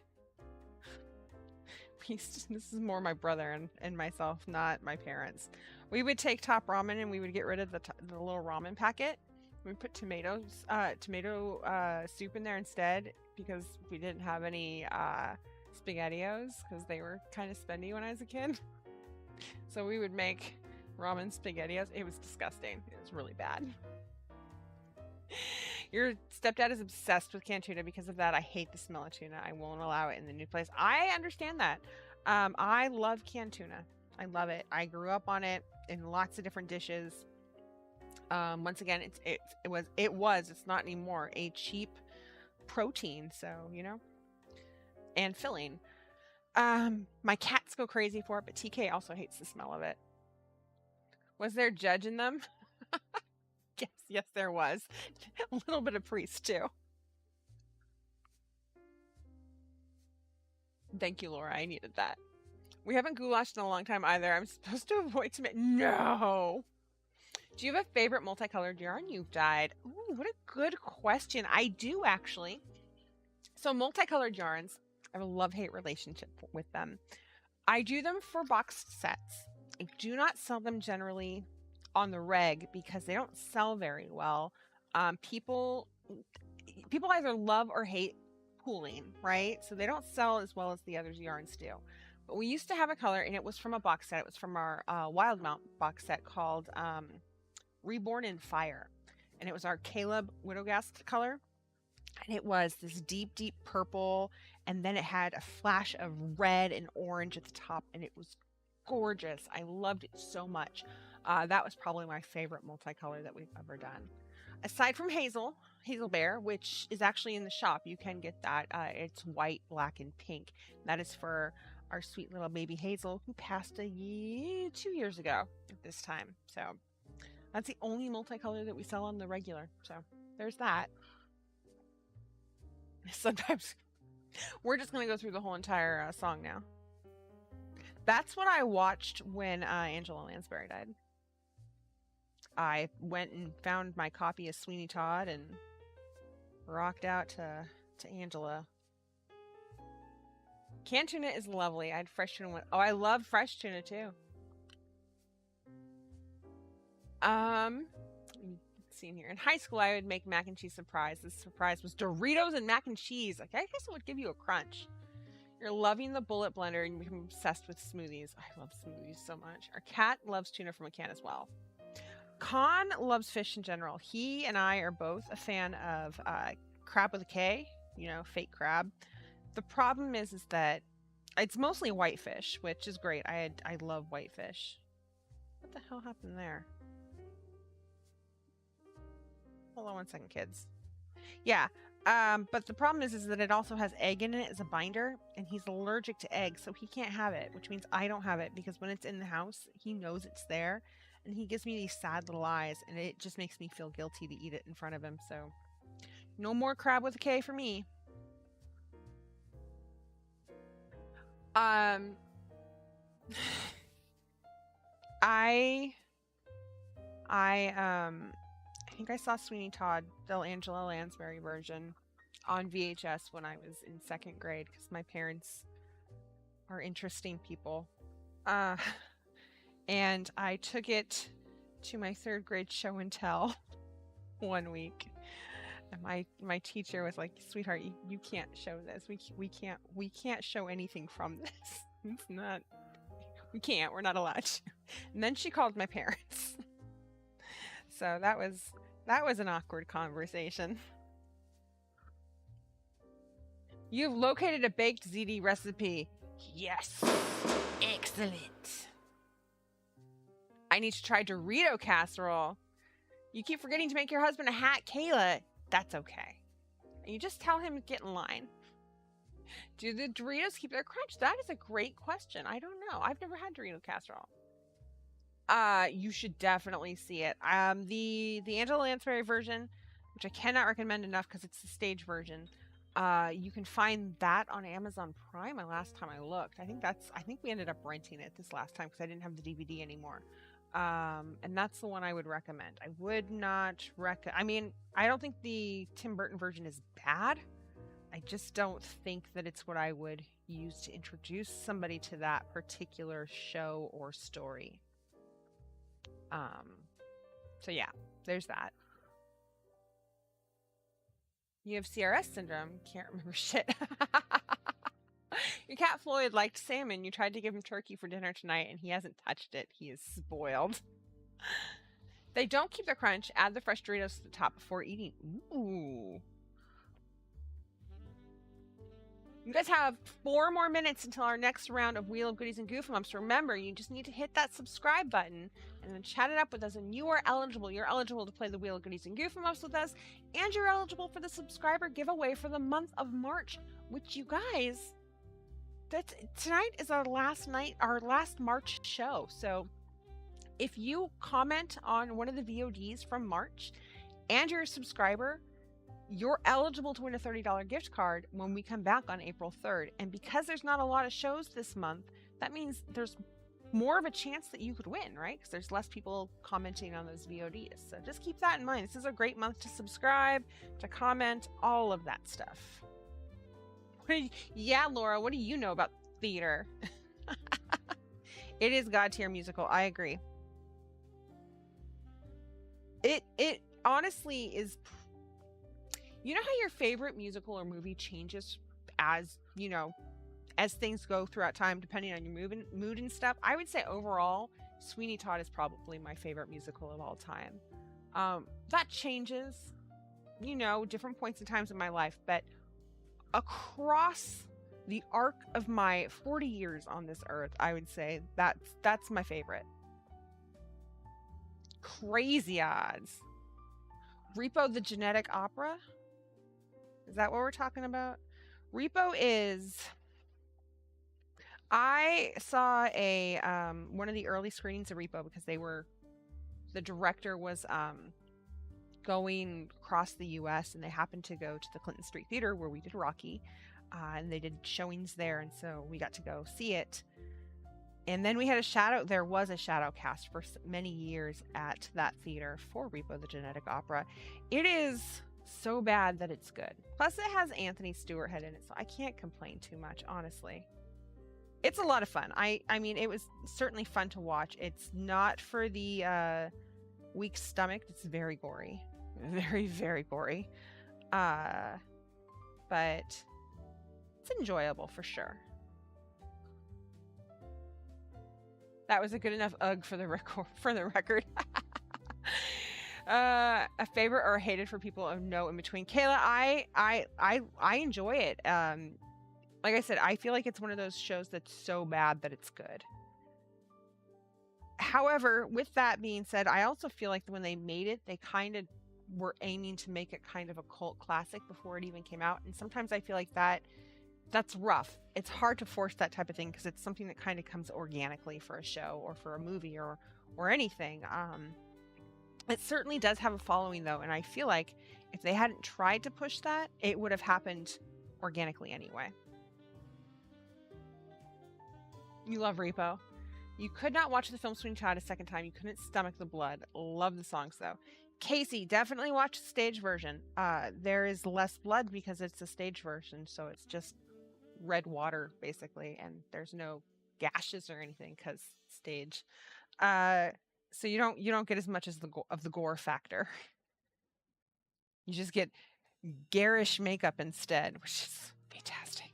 Speaker 2: this is more my brother and myself, not my parents. We would take Top Ramen and we would get rid of the little ramen packet. We put tomato soup in there instead because we didn't have any SpaghettiOs because they were kind of spendy when I was a kid. So we would make ramen SpaghettiOs. It was disgusting. It was really bad. Your stepdad is obsessed with canned tuna. Because of that, I hate the smell of tuna. I won't allow it in the new place. I understand that. I love canned tuna. I love it. I grew up on it in lots of different dishes. Once again, it's not anymore, a cheap protein. So, you know, and filling. My cats go crazy for it, but TK also hates the smell of it. Was there judge in them? Yes, there was. A little bit of priest, too. Thank you, Laura. I needed that. We haven't goulashed in a long time either. I'm supposed to avoid tomato. No! Do you have a favorite multicolored yarn you've dyed? Ooh, what a good question. I do, actually. So multicolored yarns, I have a love-hate relationship with them. I do them for boxed sets. I do not sell them generally on the reg because they don't sell very well. People either love or hate pooling, right? So they don't sell as well as the other yarns do. But we used to have a color, and it was from a box set. It was from our Wild Mount box set called Reborn in Fire. And it was our Caleb Widowgast color. And it was this deep, deep purple. And then it had a flash of red and orange at the top. And it was gorgeous. I loved it so much. That was probably my favorite multicolor that we've ever done. Aside from Hazel Bear, which is actually in the shop, you can get that. It's white, black, and pink. That is for our sweet little baby Hazel, who passed 2 years ago at this time. So that's the only multicolor that we sell on the regular. So there's that. Sometimes we're just going to go through the whole entire song now. That's what I watched when Angela Lansbury died. I went and found my copy of Sweeney Todd and rocked out to Angela. Canned tuna is lovely. I had fresh tuna with... Oh, I love fresh tuna too. See here. In high school, I would make mac and cheese surprise. This surprise was Doritos and mac and cheese. Like, I guess it would give you a crunch. You're loving the bullet blender and you become obsessed with smoothies. I love smoothies so much. Our cat loves tuna from a can as well. Con loves fish in general. He and I are both a fan of crab with a K, you know, fake crab. The problem is that it's mostly whitefish, which is great. I love whitefish. What the hell happened there? Hold on one second, kids. Yeah, but the problem is that it also has egg in it as a binder, and he's allergic to egg, so he can't have it, which means I don't have it, because when it's in the house, he knows it's there, and he gives me these sad little eyes, and it just makes me feel guilty to eat it in front of him, so no more crab with a K for me. I think I saw Sweeney Todd, the Angela Lansbury version, on VHS when I was in 2nd grade because my parents are interesting people. And I took it to my 3rd grade show and tell one week. And my teacher was like, "Sweetheart, you can't show this. We can't show anything from this. It's not. We can't. We're not allowed to." And then she called my parents. So that was an awkward conversation. You've located a baked ZD recipe. Yes. Excellent. I need to try Dorito casserole. You keep forgetting to make your husband a hat, Kayla. That's okay. And you just tell him to get in line. Do the Doritos keep their crunch? That is a great question. I don't know. I've never had Dorito casserole. You should definitely see it. The Angela Lansbury version, which I cannot recommend enough because it's the stage version, You can find that on Amazon Prime. The last time I looked, I think we ended up renting it this last time because I didn't have the DVD anymore. And that's the one I would recommend. I would not I mean, I don't think the Tim Burton version is bad. I just don't think that it's what I would use to introduce somebody to that particular show or story. So yeah, there's that. You have CRS syndrome. Can't remember shit. Your cat Floyd liked salmon. You tried to give him turkey for dinner tonight, and he hasn't touched it. He is spoiled. They don't keep their crunch. Add the fresh Doritos to the top before eating. Ooh. You guys have 4 more minutes until our next round of Wheel of Goodies and Goof Lumps. Remember, you just need to hit that subscribe button and then chat it up with us, and you are eligible. You're eligible to play the Wheel of Goodies and Goof Lumps with us, and you're eligible for the subscriber giveaway for the month of March, which you guys, tonight is our last March show. So if you comment on one of the VODs from March and you're a subscriber, you're eligible to win a $30 gift card when we come back on April 3rd. And because there's not a lot of shows this month, that means there's more of a chance that you could win, right? Because there's less people commenting on those VODs. So just keep that in mind. This is a great month to subscribe, to comment, all of that stuff. Yeah, Laura, what do you know about theater? It is God tier musical. I agree. It honestly is. You know how your favorite musical or movie changes as, you know, as things go throughout time, depending on your mood and stuff? I would say overall, Sweeney Todd is probably my favorite musical of all time. That changes, you know, different points and times in my life, but across the arc of my 40 years on this earth, I would say that's my favorite. Crazy odds. Repo the Genetic Opera? Is that what we're talking about? Repo is... I saw a one of the early screenings of Repo because the director was going across the U.S. and they happened to go to the Clinton Street Theater where we did Rocky, and they did showings there, and so we got to go see it. And then we had there was a shadow cast for many years at that theater for Repo the Genetic Opera. It is so bad that it's good. Plus it has Anthony Stewart Head in it, so I can't complain too much, honestly. It's a lot of fun. I mean, it was certainly fun to watch. It's not for the weak stomach. It's very gory. Very, very gory. But it's enjoyable for sure. That was a good enough ugh for the record. A favorite or hated for people of no in between. Kayla, I enjoy it. Like I said, I feel like it's one of those shows that's so bad that it's good. However, with that being said, I also feel like when they made it, they kind of were aiming to make it kind of a cult classic before it even came out. And sometimes I feel like that's rough. It's hard to force that type of thing because it's something that kind of comes organically for a show or for a movie or anything. It certainly does have a following though, and I feel like if they hadn't tried to push that, it would have happened organically anyway. You love Repo. You could not watch the film Sweeney Todd a second time. You couldn't stomach the blood. Love the songs though. Casey, definitely watch the stage version. There is less blood because it's a stage version, so it's just red water basically, and there's no gashes or anything because stage. So you don't get as much as the gore factor. You just get garish makeup instead, which is fantastic.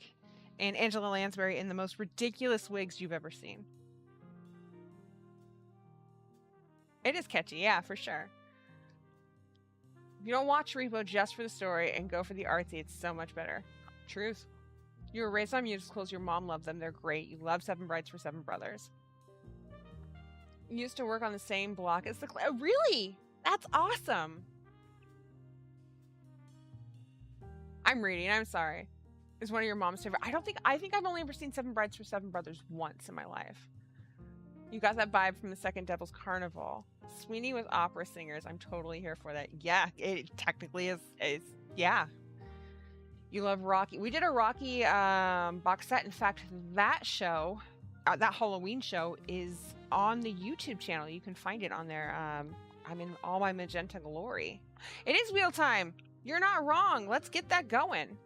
Speaker 2: And Angela Lansbury in the most ridiculous wigs you've ever seen. It is catchy, yeah, for sure. If you don't watch Repo just for the story and go for the artsy, it's so much better. Truth. You were raised on musicals. Your mom loved them. They're great. You love Seven Brides for Seven Brothers. You used to work on the same block as the... Really? That's awesome. I'm reading. I'm sorry. Is one of your mom's favorite? I think I've only ever seen Seven Brides for Seven Brothers once in my life. You got that vibe from the second Devil's Carnival. Sweeney with opera singers. I'm totally here for that. Yeah, it technically is yeah. You love Rocky. We did a Rocky box set. In fact, that show, that Halloween show, is on the YouTube channel. You can find it on there. I'm in all my magenta glory. It is wheel time. You're not wrong. Let's get that going.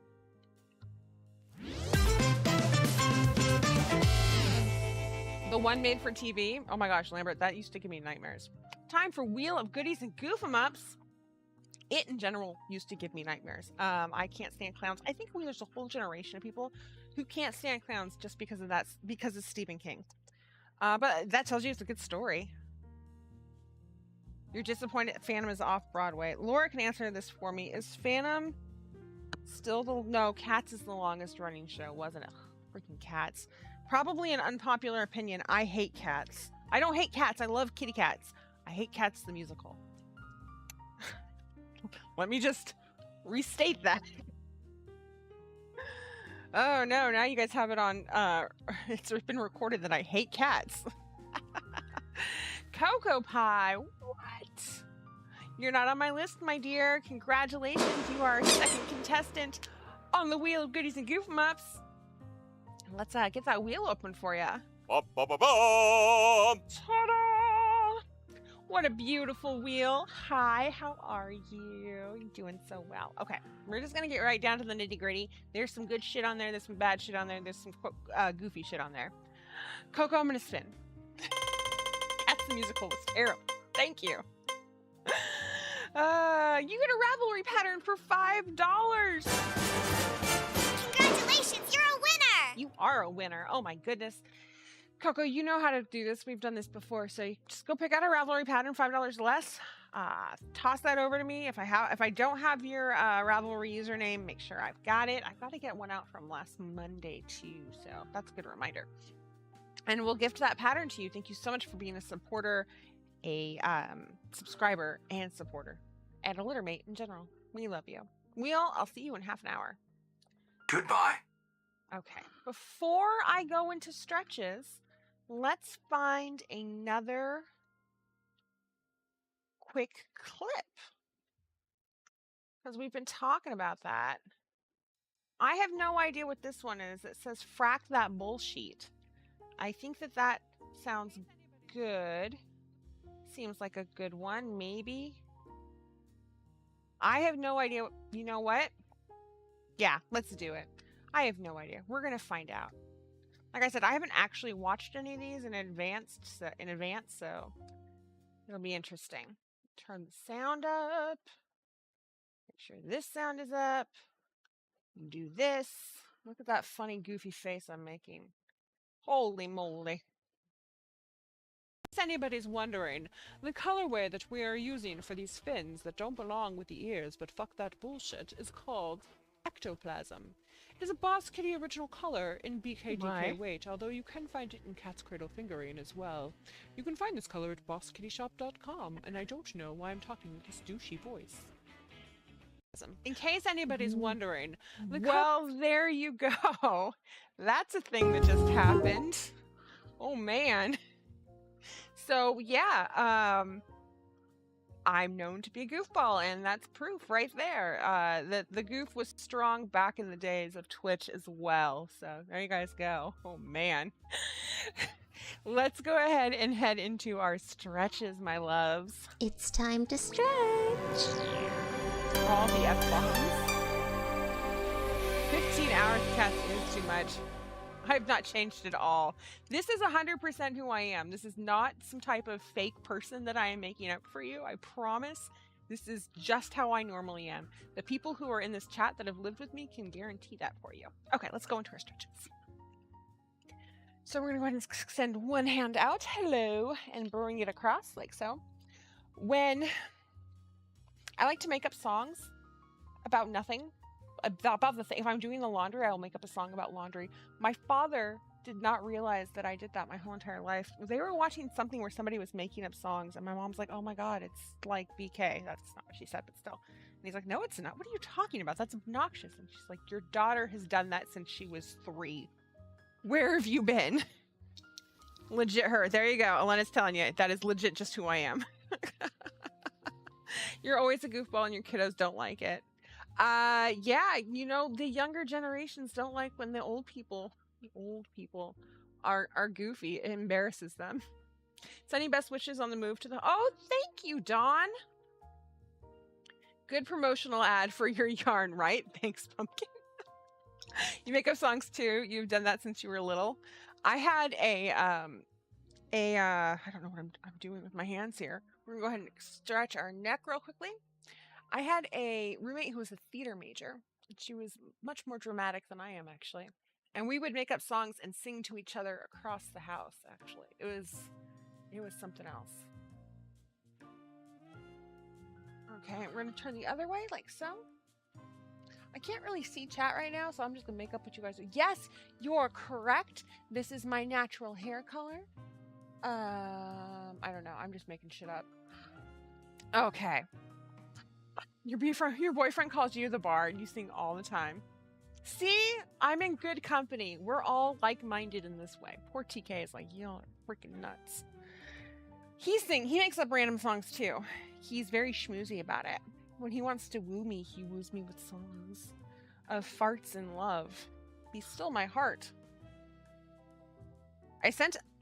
Speaker 2: The one made for TV. Oh my gosh, Lambert, that used to give me nightmares. Time for Wheel of Goodies and Goof-em-ups. It in general used to give me nightmares. I can't stand clowns. I think there's a whole generation of people who can't stand clowns just because of that, because of Stephen King. But that tells you it's a good story. You're disappointed Phantom is off Broadway. Laura can answer this for me. Is Phantom still the... No, Cats is the longest running show, wasn't it? Freaking Cats. Probably an unpopular opinion. I hate Cats. I don't hate Cats. I love kitty cats. I hate Cats the musical. Let me just restate that. Oh no, now you guys have it on, it's been recorded that I hate cats. Cocoa Pie, what? You're not on my list, my dear. Congratulations, you are our second contestant on the Wheel of Goodies and Goof-em-ups. Let's get that wheel open for you. Ta-da! What a beautiful wheel. Hi, how are you? You're doing so well. Okay, we're just gonna get right down to the nitty-gritty. There's some good shit on there. There's some bad shit on there. There's some goofy shit on there. Coco, I'm gonna spin. That's the musical was terrible. Thank you. You get a Ravelry pattern for $5.
Speaker 4: Congratulations, you're a winner!
Speaker 2: You are a winner. Oh my goodness. Coco, you know how to do this. We've done this before, so you just go pick out a Ravelry pattern, $5 less. Toss that over to me. If I don't have your Ravelry username, make sure I've got it. I've got to get one out from last Monday too, so that's a good reminder. And we'll gift that pattern to you. Thank you so much for being a supporter, a subscriber, and supporter, and a littermate in general. We love you. Wheel, I'll see you in half an hour.
Speaker 6: Goodbye.
Speaker 2: Okay. Before I go into stretches, let's find another quick clip, because we've been talking about that. I have no idea what this one is. It says frack that bullshit. I think that sounds good. Seems like a good one, maybe. I have no idea. You know what? Yeah, let's do it. I have no idea. We're gonna find out. Like I said, I haven't actually watched any of these in advance, so it'll be interesting. Turn the sound up. Make sure this sound is up. Do this. Look at that funny, goofy face I'm making. Holy moly. If anybody's wondering, the colorway that we are using for these fins that don't belong with the ears but fuck that bullshit is called ectoplasm. It is a Boss Kitty original color in BKDK weight, although you can find it in Cat's Cradle fingering as well. You can find this color at bosskittyshop.com, and I don't know why I'm talking with this douchey voice. In case anybody's wondering, well, there you go. That's a thing that just happened. Oh man. So yeah, I'm known to be a goofball, and that's proof right there. That the goof was strong back in the days of Twitch as well. So there you guys go. Oh man. Let's go ahead and head into our stretches, my loves.
Speaker 7: It's time to stretch.
Speaker 2: All the F-bombs. 15 hours, cats, is too much. I've not changed at all. This is 100% who I am. This is not some type of fake person that I am making up for you. I promise. This is just how I normally am. The people who are in this chat that have lived with me can guarantee that for you. Okay, let's go into our stretches. So we're going to go ahead and extend one hand out. Hello. And bring it across like so. When I like to make up songs about nothing. About the thing. If I'm doing the laundry, I'll make up a song about laundry. My father did not realize that I did that my whole entire life. They were watching something where somebody was making up songs, and my mom's like, oh my god, it's like BK. That's not what she said, but still. And he's like, no, it's not. What are you talking about? That's obnoxious. And she's like, your daughter has done that since she was 3. Where have you been? Legit her. There you go. Elena's telling you. That is legit just who I am. You're always a goofball and your kiddos don't like it. Yeah, you know, the younger generations don't like when the old people are goofy. It embarrasses them. Sending best wishes on the move to the. Oh, thank you, Dawn. Good promotional ad for your yarn, right? Thanks, Pumpkin. You make up songs too. You've done that since you were little. I had I don't know what I'm doing with my hands here. We're gonna go ahead and stretch our neck real quickly. I had a roommate who was a theater major. She was much more dramatic than I am, actually. And we would make up songs and sing to each other across the house, actually. It was something else. Okay, we're gonna turn the other way, like so. I can't really see chat right now, so I'm just gonna make up what you guys are. Yes, you're correct. This is my natural hair color. I don't know. I'm just making shit up. Okay. Your boyfriend calls you the bard. You sing all the time. See, I'm in good company. We're all like-minded in this way. Poor TK is like, y'all are freaking nuts. He makes up random songs too. He's very schmoozy about it. When he wants to woo me, he woos me with songs of farts and love. Be still my heart. I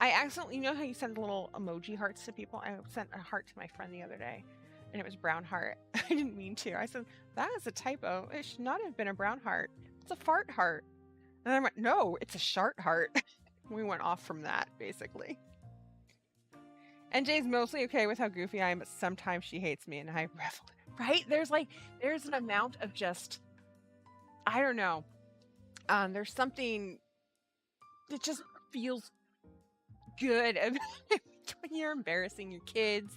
Speaker 2: accidentally, you know how you send little emoji hearts to people? I sent a heart to my friend the other day, and it was brown heart. I didn't mean to. I said, that is a typo. It should not have been a brown heart. It's a fart heart. And I went, no, it's a shart heart. We went off from that, basically. And Jay's mostly okay with how goofy I am, but sometimes she hates me, and I revel. Right? There's an amount of just, I don't know. There's something that just feels good when you're embarrassing your kids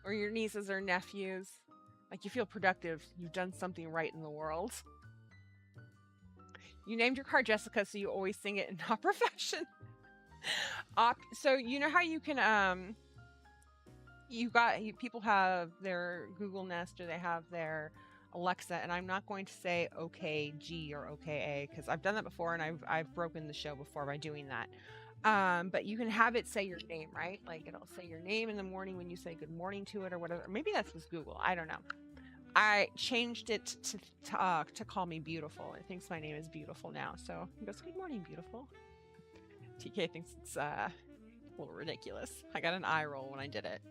Speaker 2: or your nieces or nephews. Like, you feel productive. You've done something right in the world. You named your car Jessica, so you always sing it in opera fashion. So you know how you can people have their Google Nest or they have their Alexa, and I'm not going to say OKG or OKA because I've done that before, and I've broken the show before by doing that. But you can have it say your name, right? Like, it'll say your name in the morning when you say good morning to it or whatever. Maybe that's with Google. I don't know. I changed it to call me beautiful. It thinks my name is beautiful now. So he goes, good morning, beautiful. TK thinks it's a little ridiculous. I got an eye roll when I did it.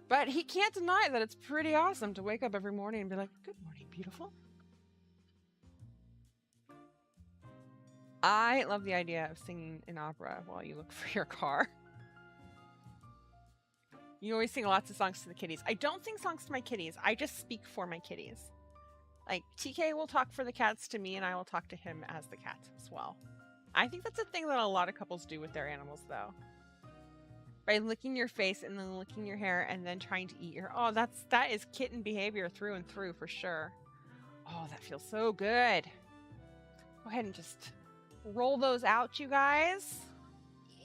Speaker 2: But he can't deny that it's pretty awesome to wake up every morning and be like, good morning, beautiful. I love the idea of singing an opera while you look for your car. You always sing lots of songs to the kitties. I don't sing songs to my kitties. I just speak for my kitties. Like, TK will talk for the cats to me, and I will talk to him as the cat as well. I think that's a thing that a lot of couples do with their animals, though. By licking your face and then licking your hair and then trying to eat your... Oh, that is kitten behavior through and through for sure. Oh, that feels so good. Go ahead and just roll those out, you guys.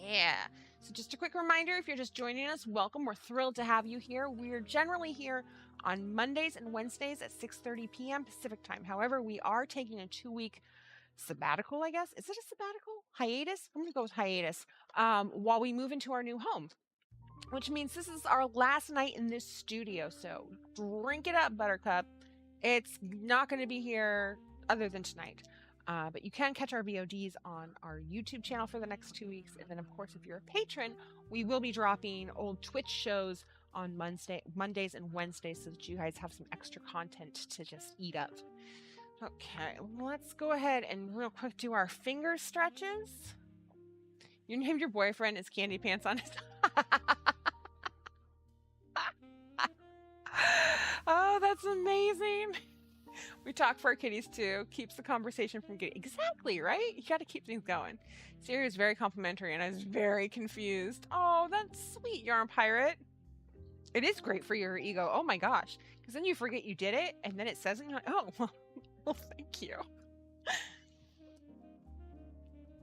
Speaker 2: Yeah. So just a quick reminder, if you're just joining us, welcome. We're thrilled to have you here. We're generally here on Mondays and Wednesdays at 6:30 p.m. Pacific time. However, we are taking a 2-week sabbatical, I guess. Is it a sabbatical? Hiatus? I'm going to go with hiatus. While we move into our new home, which means this is our last night in this studio. So drink it up, Buttercup. It's not going to be here other than tonight. But you can catch our VODs on our YouTube channel for the next 2 weeks. And then, of course, if you're a patron, we will be dropping old Twitch shows on Mondays and Wednesdays so that you guys have some extra content to just eat up. Okay, let's go ahead and real quick do our finger stretches. You named your boyfriend as Candy Pants on his... Oh, that's amazing. We talk for our kitties too. Keeps the conversation from getting... Exactly, right? You got to keep things going. Siri is very complimentary and I was very confused. Oh, that's sweet, Yarn Pirate. It is great for your ego. Oh my gosh. Because then you forget you did it and then it says it and you're like, oh, well, thank you.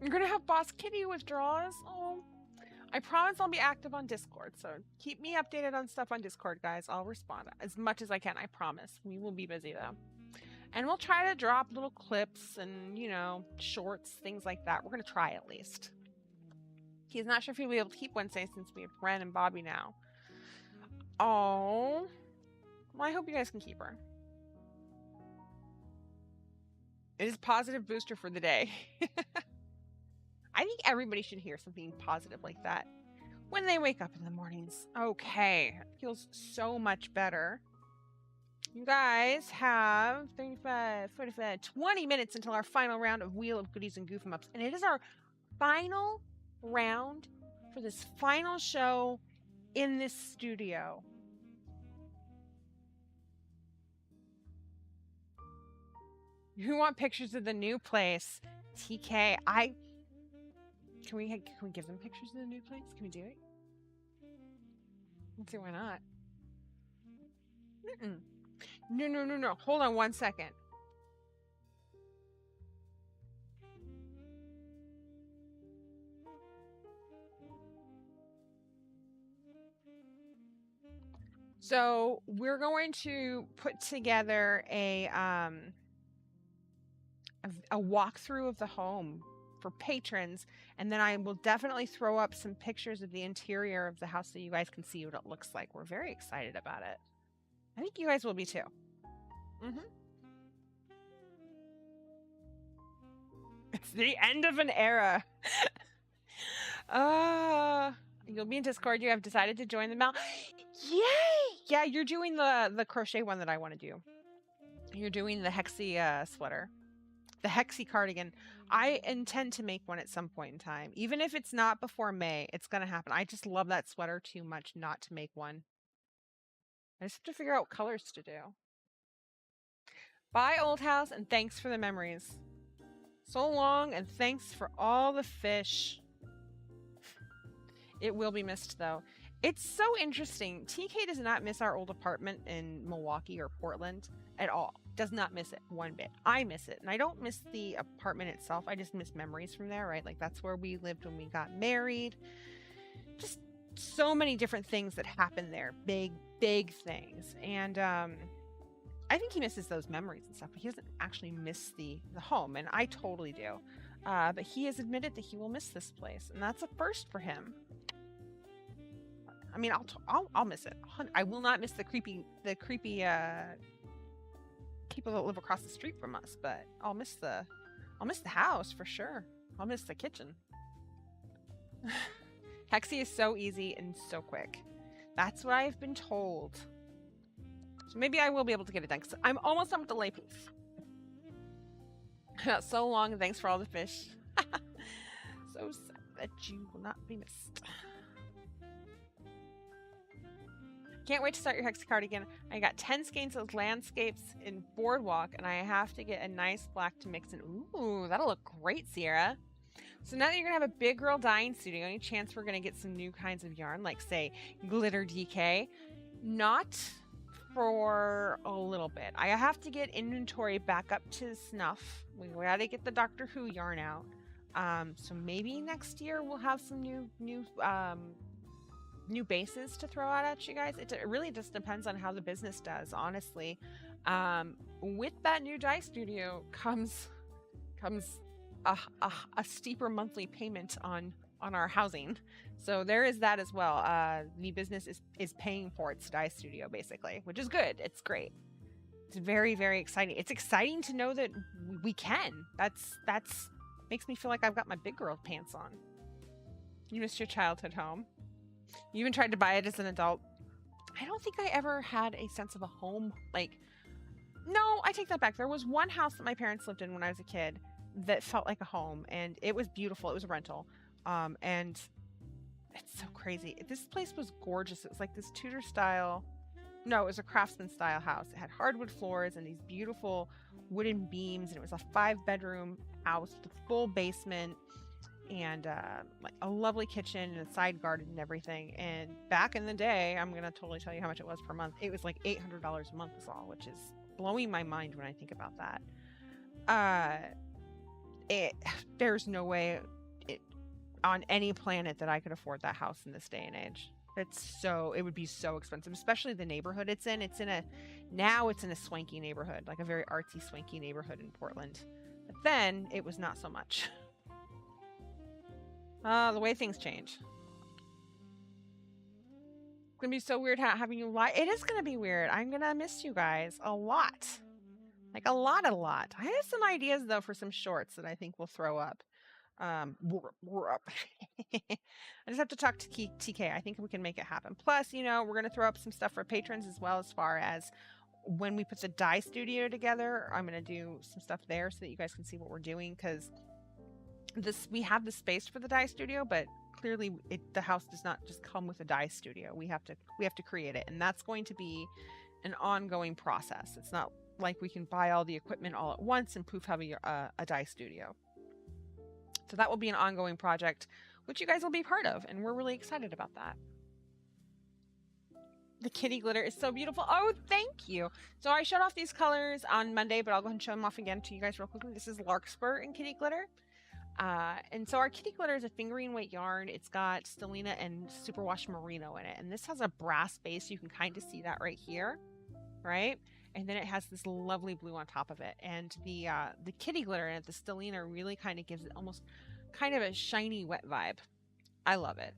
Speaker 2: You're going to have Boss Kitty withdrawals. Oh, I promise I'll be active on Discord. So keep me updated on stuff on Discord, guys. I'll respond as much as I can. I promise. We will be busy though. And we'll try to drop little clips and, you know, shorts, things like that. We're going to try at least. He's not sure if he'll be able to keep Wednesday since we have Ren and Bobby now. Oh. Well, I hope you guys can keep her. It is positive booster for the day. I think everybody should hear something positive like that when they wake up in the mornings. Okay, it feels so much better. You guys have 35, 45, 20 minutes until our final round of Wheel of Goodies and Goof 'em Ups. And it is our final round for this final show in this studio. You want pictures of the new place? TK, can we give them pictures of the new place? Can we do it? Let's see, why not? No. Hold on 1 second. So we're going to put together a walkthrough of the home for patrons, and then I will definitely throw up some pictures of the interior of the house so you guys can see what it looks like. We're very excited about it. I think you guys will be too. It's the end of an era. You'll be in Discord. You have decided to join the mail. Yay! Yeah, you're doing the crochet one that I want to do. You're doing the Hexy sweater. The Hexy cardigan. I intend to make one at some point in time. Even if it's not before May, it's going to happen. I just love that sweater too much not to make one. I just have to figure out what colors to do. Bye, old house, and thanks for the memories. So long, and thanks for all the fish. It will be missed, though. It's so interesting. TK does not miss our old apartment in Milwaukee or Portland at all. Does not miss it one bit. I miss it. And I don't miss the apartment itself. I just miss memories from there, right? Like, that's where we lived when we got married. Just so many different things that happened there. Big things. And I think he misses those memories and stuff, but he doesn't actually miss the home, and I totally do. But he has admitted that he will miss this place, and that's a first for him. I mean, I'll miss it. I will not miss the creepy people that live across the street from us, but I'll miss the house for sure. I'll miss the kitchen. Hexy is so easy and so quick. That's what I've been told. So maybe I will be able to get it done, because I'm almost done with the lay piece. So long, and thanks for all the fish. So sad that you will not be missed. Can't wait to start your Hexy cardigan. I got 10 skeins of landscapes in Boardwalk, and I have to get a nice black to mix in. Ooh, that'll look great, Sierra. So now that you're going to have a big girl dyeing studio, any chance we're going to get some new kinds of yarn, like, say, glitter DK? Not for a little bit. I have to get inventory back up to snuff. We got to get the Doctor Who yarn out. So maybe next year we'll have some new bases to throw out at you guys. It really just depends on how the business does, honestly. With that new dye studio comes a steeper monthly payment on our housing. So there is that as well. The business is paying for its dye studio, basically, which is good. It's great. It's very, very exciting. It's exciting to know that we can. That's makes me feel like I've got my big girl pants on. You missed your childhood home. You even tried to buy it as an adult. I don't think I ever had a sense of a home. Like, no, I take that back. There was one house that my parents lived in when I was a kid that felt like a home, and it was beautiful. It was a rental. And it's so crazy. This place was gorgeous. It was like this Tudor style. No, it was a craftsman style house. It had hardwood floors and these beautiful wooden beams, and it was a 5-bedroom house with a full basement and like a lovely kitchen and a side garden and everything. And back in the day, I'm gonna totally tell you how much it was per month. It was like $800 a month is all, which is blowing my mind when I think about that. There's no way on any planet that I could afford that house in this day and age. It would be so expensive, especially the neighborhood it's in. Now it's in a swanky neighborhood, like a very artsy, swanky neighborhood in Portland. But then it was not so much. The way things change. It's gonna be so weird having you live. It is gonna be weird. I'm gonna miss you guys a lot. Like a lot. I have some ideas though for some shorts that I think we'll throw up. We're up. I just have to talk to TK. I think we can make it happen. Plus, you know, we're going to throw up some stuff for patrons as well, as far as when we put the dye studio together. I'm going to do some stuff there so that you guys can see what we're doing, because we have the space for the dye studio, but clearly the house does not just come with a dye studio. We have to create it, and that's going to be an ongoing process. It's not like we can buy all the equipment all at once and poof, have a dye studio. So that will be an ongoing project, which you guys will be part of, and we're really excited about that. The kitty glitter is so beautiful. Oh, thank you. So I showed off these colors on Monday, but I'll go ahead and show them off again to you guys real quickly. This is Larkspur and kitty glitter. And so our kitty glitter is a fingering weight yarn. It's got stellina and superwash merino in it, and this has a brass base. You can kind of see that right here, right? And then it has this lovely blue on top of it, and the kitty glitter in it, the stellina, really kind of gives it almost kind of a shiny wet vibe. I love it.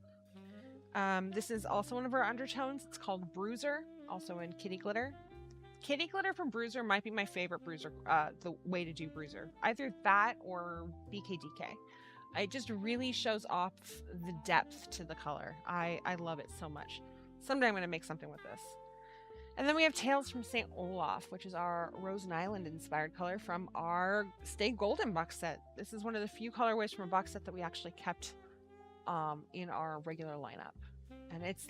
Speaker 2: This is also one of our undertones. It's called Bruiser, also in kitty glitter. Kitty glitter from Bruiser might be my favorite Bruiser, the way to do Bruiser. Either that or BKDK. It just really shows off the depth to the color. I love it so much. Someday I'm going to make something with this. And then we have Tales from St. Olaf, which is our Rosen Island inspired color from our Stay Golden box set. This is one of the few colorways from a box set that we actually kept in our regular lineup. And it's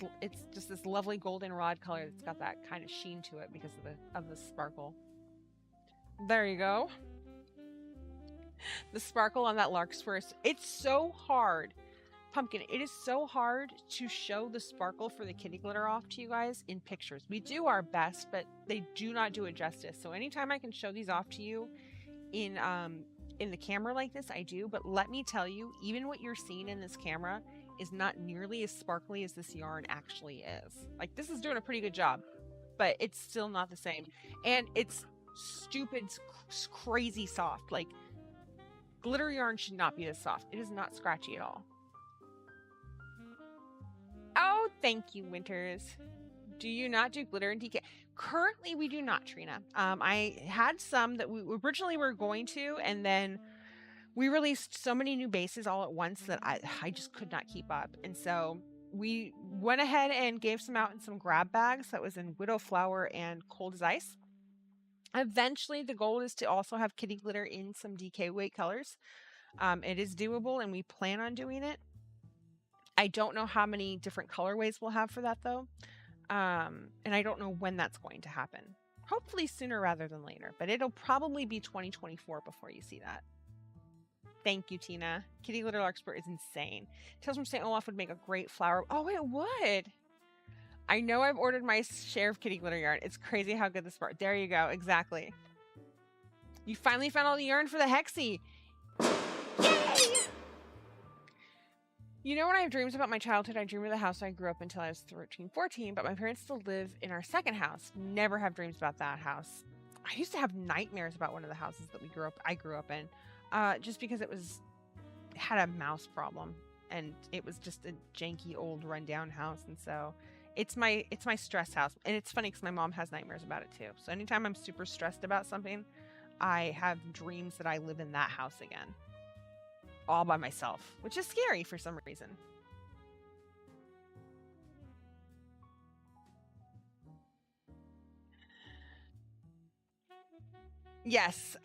Speaker 2: just this lovely golden rod color that's got that kind of sheen to it because of the sparkle. There you go. The sparkle on that larkspur, it's so hard. Pumpkin, it is so hard to show the sparkle for the kitty glitter off to you guys in pictures. We do our best, but they do not do it justice. So anytime I can show these off to you in the camera like this, I do. But let me tell you, even what you're seeing in this camera is not nearly as sparkly as this yarn actually is. Like, this is doing a pretty good job, but it's still not the same. And it's stupid, crazy soft. Like, glitter yarn should not be this soft. It is not scratchy at all. Oh, thank you, Winters. Do you not do glitter and DK? Currently, we do not, Trina. I had some that we originally were going to, and then we released so many new bases all at once that I just could not keep up. And so we went ahead and gave some out in some grab bags. That was in Widow Flower and Cold as Ice. Eventually, the goal is to also have kitty glitter in some DK weight colors. It is doable, and we plan on doing it. I don't know how many different colorways we'll have for that, though. And I don't know when that's going to happen. Hopefully sooner rather than later, but it'll probably be 2024 before you see that. Thank you, Tina. Kitty Glitter Larkspur is insane. Tales from St. Olaf would make a great flower. Oh, it would. I know I've ordered my share of kitty glitter yarn. It's crazy how good this part. There you go. Exactly. You finally found all the yarn for the Hexie. Yay! You know, when I have dreams about my childhood, I dream of the house I grew up until I was 13, 14, but my parents still live in our second house. Never have dreams about that house. I used to have nightmares about one of the houses that I grew up in, just because it had a mouse problem, and it was just a janky old rundown house. And so it's my stress house. And it's funny because my mom has nightmares about it too. So anytime I'm super stressed about something, I have dreams that I live in that house again. All by myself, which is scary for some reason. Yes,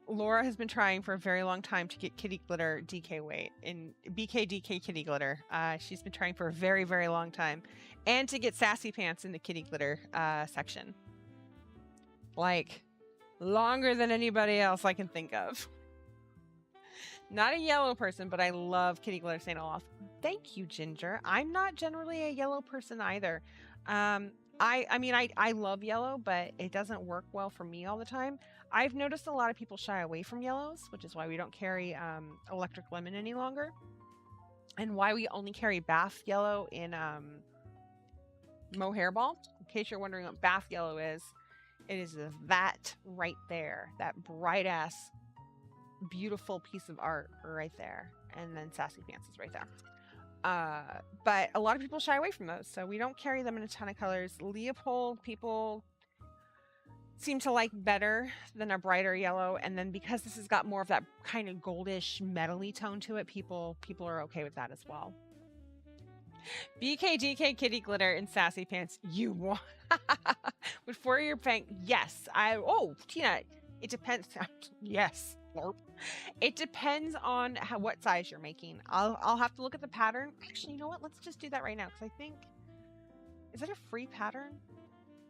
Speaker 2: Laura has been trying for a very long time to get kitty glitter DK weight in BKDK kitty glitter. She's been trying for a very, very long time, and to get sassy pants in the kitty glitter section. Like, longer than anybody else I can think of. Not a yellow person, but I love kitty glitter St. Olaf. Thank you, Ginger. I'm not generally a yellow person either. I mean, I love yellow, but it doesn't work well for me all the time. I've noticed a lot of people shy away from yellows, which is why we don't carry electric lemon any longer, and why we only carry bath yellow in mohair ball. In case you're wondering what bath yellow is, it is that right there, that bright ass beautiful piece of art right there, and then sassy pants is right there. But a lot of people shy away from those, so we don't carry them in a ton of colors. Leopold, people seem to like better than a brighter yellow. And then because this has got more of that kind of goldish metally tone to it, people are okay with that as well. BKDK kitty glitter in sassy pants. You want with 4-year bank? Yes. Oh, Tina, it depends. Yes. It depends on what size you're making. I'll have to look at the pattern. Actually, you know what? Let's just do that right now because I think, is it a free pattern?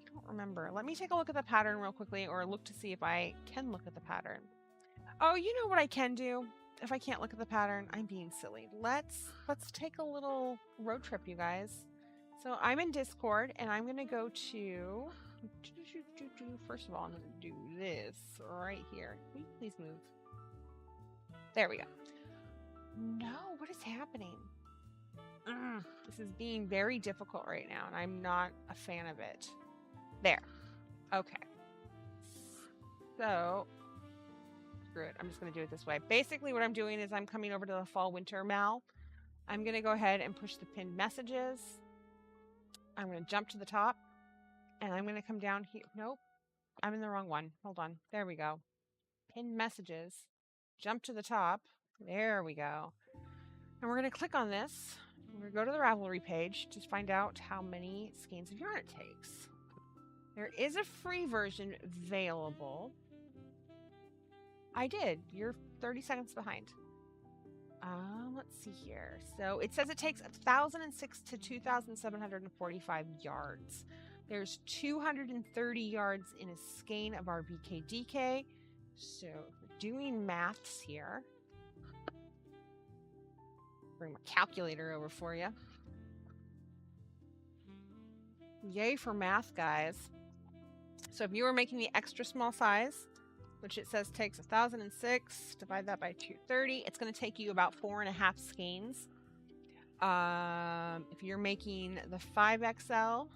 Speaker 2: I don't remember. Let me take a look at the pattern real quickly, or look to see if I can look at the pattern. Oh, you know what I can do? If I can't look at the pattern, I'm being silly. Let's take a little road trip, you guys. So I'm in Discord, and I'm gonna go to. First of all, I'm gonna do this right here. Can you please move? There we go. No, what is happening? This is being very difficult right now, and I'm not a fan of it. There. Okay. So, screw it. I'm just going to do it this way. Basically, what I'm doing is I'm coming over to the fall-winter mal. I'm going to go ahead and push the pinned messages. I'm going to jump to the top, and I'm going to come down here. Nope. I'm in the wrong one. Hold on. There we go. Pinned messages. Jump to the top. There we go. And we're going to click on this. We're going to go to the Ravelry page to find out how many skeins of yarn it takes. There is a free version available. I did. You're 30 seconds behind. Let's see here. So it says it takes 1,006 to 2,745 yards. There's 230 yards in a skein of our BKDK. So we're doing maths here. Bring my calculator over for you. Yay for math, guys. So if you were making the extra small size, which it says takes 1,006, divide that by 230, it's going to take you about 4.5 skeins. If you're making the 5XL,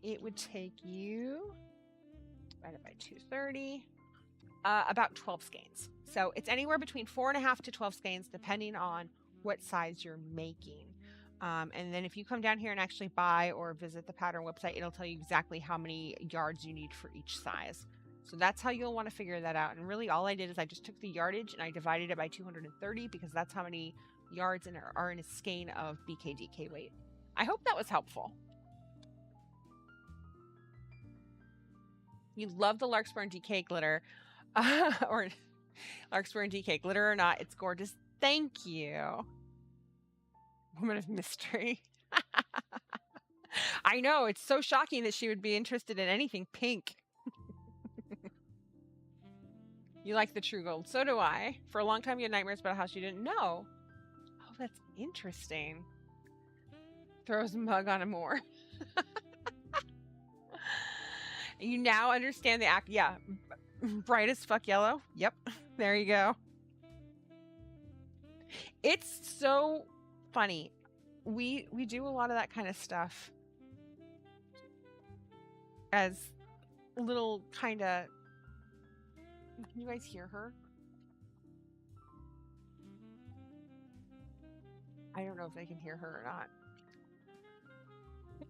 Speaker 2: it would take you, divided by 230, about 12 skeins. So it's anywhere between 4.5 to 12 skeins, depending on what size you're making. And then if you come down here and actually buy or visit the pattern website, it'll tell you exactly how many yards you need for each size. So that's how you'll want to figure that out. And really all I did is I just took the yardage and I divided it by 230 because that's how many yards are in a skein of BKDK weight. I hope that was helpful. You love the Larkspur and DK glitter. Or Larkspur and DK glitter or not, it's gorgeous. Thank you. Woman of mystery. I know, it's so shocking that she would be interested in anything pink. You like the true gold. So do I. For a long time you had nightmares about a house you didn't know. Oh, that's interesting. Throws a mug on a moor. You now understand the act. Yeah. Bright as fuck yellow. Yep. There you go. It's so funny. We do a lot of that kind of stuff as little kind of. Can you guys hear her? I don't know if they can hear her or not.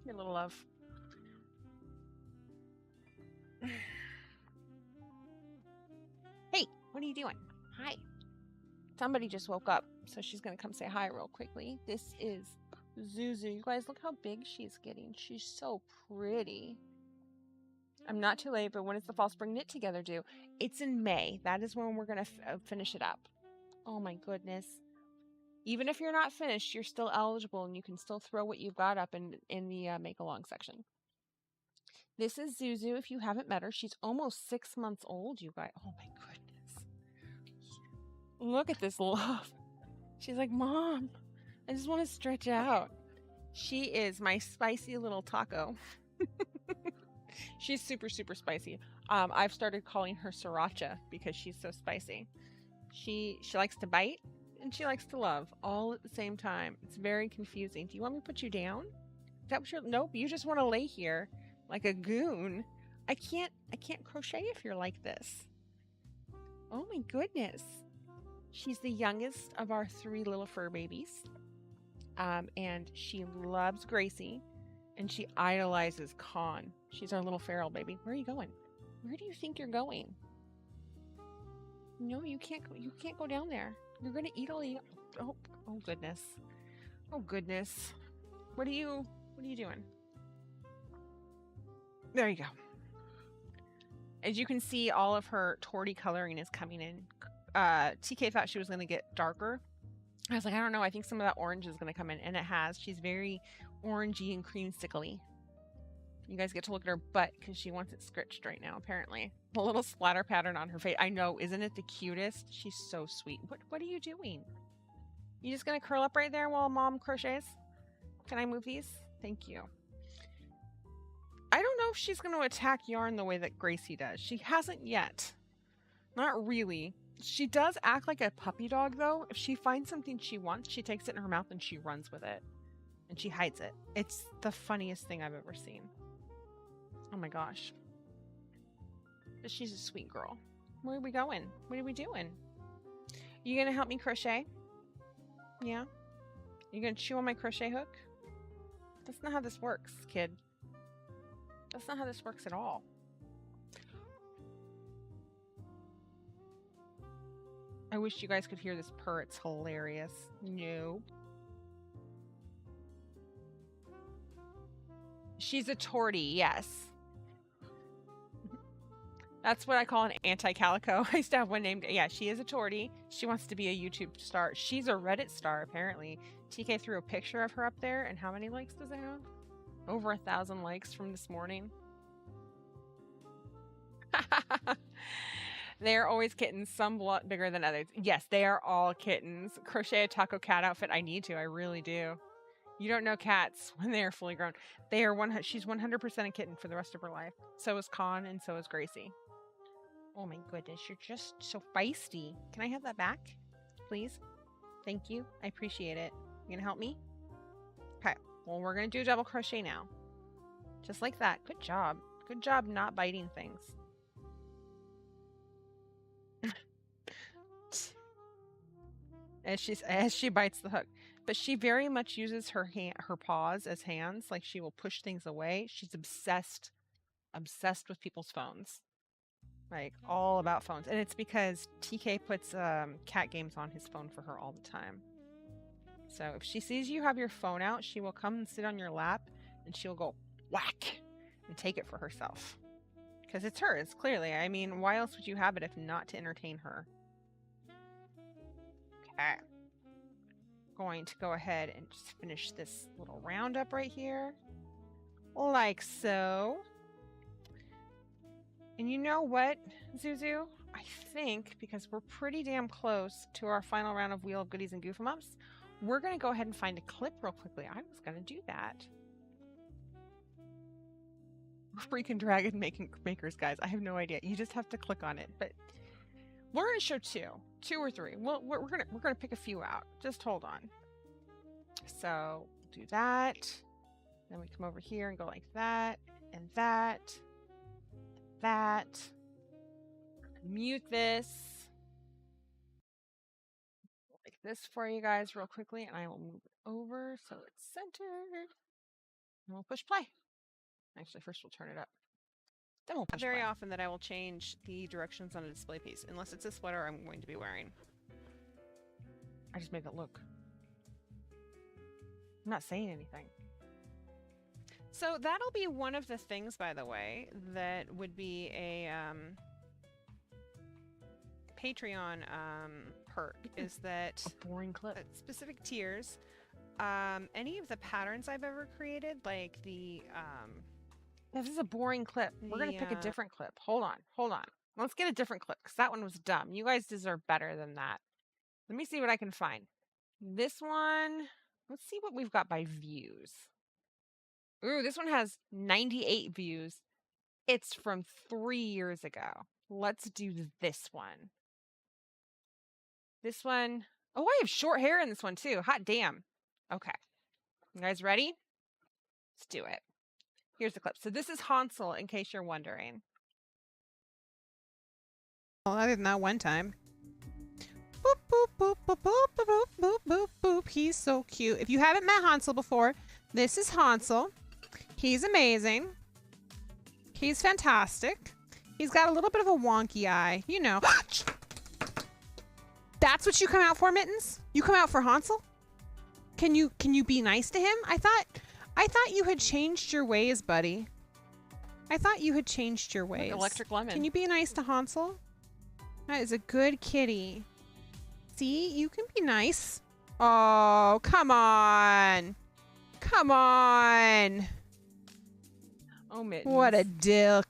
Speaker 2: Your little love. Hey, what are you doing? Hi. Somebody just woke up, so she's going to come say hi real quickly. This is Zuzu. You guys, look how big she's getting. She's so pretty. I'm not too late, but when is the fall spring knit together due? It's in May. That is when we're going to finish it up. Oh my goodness. Even if you're not finished, you're still eligible and you can still throw what you've got up in the make along section. This is Zuzu. If you haven't met her, she's almost 6 months old, you guys. Oh my goodness. Look at this love. She's like, Mom, I just want to stretch out. She is my spicy little taco. She's super, super spicy. I've started calling her Sriracha because she's so spicy. She likes to bite and she likes to love all at the same time. It's very confusing. Do you want me to put you down? Is that what you're? Nope. You just want to lay here like a goon. I can't crochet if you're like this. Oh my goodness. She's the youngest of our 3 little fur babies. And she loves Gracie and she idolizes Con. She's our little feral baby. Where are you going? Where do you think you're going? No, you can't go. You can't go down there. You're gonna eat all the. Oh, oh goodness. Oh goodness. What are you doing? There you go. As you can see, all of her torty coloring is coming in. TK thought she was gonna get darker. I was like, I don't know. I think some of that orange is gonna come in, and it has. She's very orangey and creamsicle-y. You guys get to look at her butt because she wants it scratched right now, apparently. A little splatter pattern on her face. I know, isn't it the cutest? She's so sweet. What are you doing? You just gonna curl up right there while Mom crochets? Can I move these? Thank you. I don't know if she's gonna attack yarn the way that Gracie does. She hasn't yet. Not really. She does act like a puppy dog, though. If she finds something she wants, she takes it in her mouth and she runs with it. And she hides it. It's the funniest thing I've ever seen. Oh my gosh. But she's a sweet girl. Where are we going? What are we doing? You gonna help me crochet? Yeah? You gonna chew on my crochet hook? That's not how this works, kid. That's not how this works at all. I wish you guys could hear this purr. It's hilarious. No. She's a tortie, yes. That's what I call an anti-calico. I used to have one named... Yeah, she is a tortie. She wants to be a YouTube star. She's a Reddit star, apparently. TK threw a picture of her up there, and how many likes does it have? Over 1,000 likes from this morning. They're always kittens, some lot bigger than others. Yes, they are all kittens. Crochet a taco cat outfit. I need to. I really do. You don't know cats when they are fully grown. They are she's 100% a kitten for the rest of her life. So is Con, and so is Gracie. Oh my goodness, you're just so feisty. Can I have that back, please? Thank you. I appreciate it. You gonna help me? Okay. Well, we're gonna do double crochet now. Just like that. Good job. Good job not biting things. as she bites the hook. But she very much uses her paws as hands. Like, she will push things away. She's obsessed with people's phones. Like, all about phones. And it's because TK puts cat games on his phone for her all the time. So if she sees you have your phone out, she will come and sit on your lap, and she'll go whack and take it for herself. Because it's hers, clearly. I mean, why else would you have it if not to entertain her? Okay. Going to go ahead and just finish this little roundup right here. Like so. And you know what, Zuzu? I think, because we're pretty damn close to our final round of Wheel of Goodies and Goof-em-ups, we're going to go ahead and find a clip real quickly. I was going to do that. Freaking dragon makers, guys. I have no idea. You just have to click on it. But we're going to show two or three. We're gonna pick a few out. Just hold on. So do that. Then we come over here and go like that and that. That. Mute this. Like this for you guys real quickly, and I will move it over so it's centered. And we'll push play. Actually, first we'll turn it up. Then we'll push play. Very often that I will change the directions on a display piece, unless it's a sweater I'm going to be wearing. I just made it look. I'm not saying anything. So that'll be one of the things, by the way, that would be a Patreon perk, is that a boring clip. Specific tiers. Any of the patterns I've ever created, like the this is a boring clip. We're gonna pick a different clip. Hold on. Let's get a different clip, because that one was dumb. You guys deserve better than that. Let me see what I can find. This one, let's see what we've got by views. Ooh, this one has 98 views. It's from 3 years ago. Let's do this one. This one, oh, I have short hair in this one too. Hot damn. Okay. You guys ready? Let's do it. Here's the clip. So this is Hansel, in case you're wondering. Well, other than that one time. Boop, boop, boop, boop, boop, boop, boop, boop, boop. He's so cute. If you haven't met Hansel before, this is Hansel. He's amazing. He's fantastic. He's got a little bit of a wonky eye, you know. That's what you come out for, Mittens? You come out for Hansel? Can you be nice to him? I thought you had changed your ways, buddy. I thought you had changed your ways.
Speaker 6: Electric lemon.
Speaker 2: Can you be nice to Hansel? That is a good kitty. See, you can be nice. Oh, come on. Come on.
Speaker 6: Oh, Mittens.
Speaker 2: What a dick.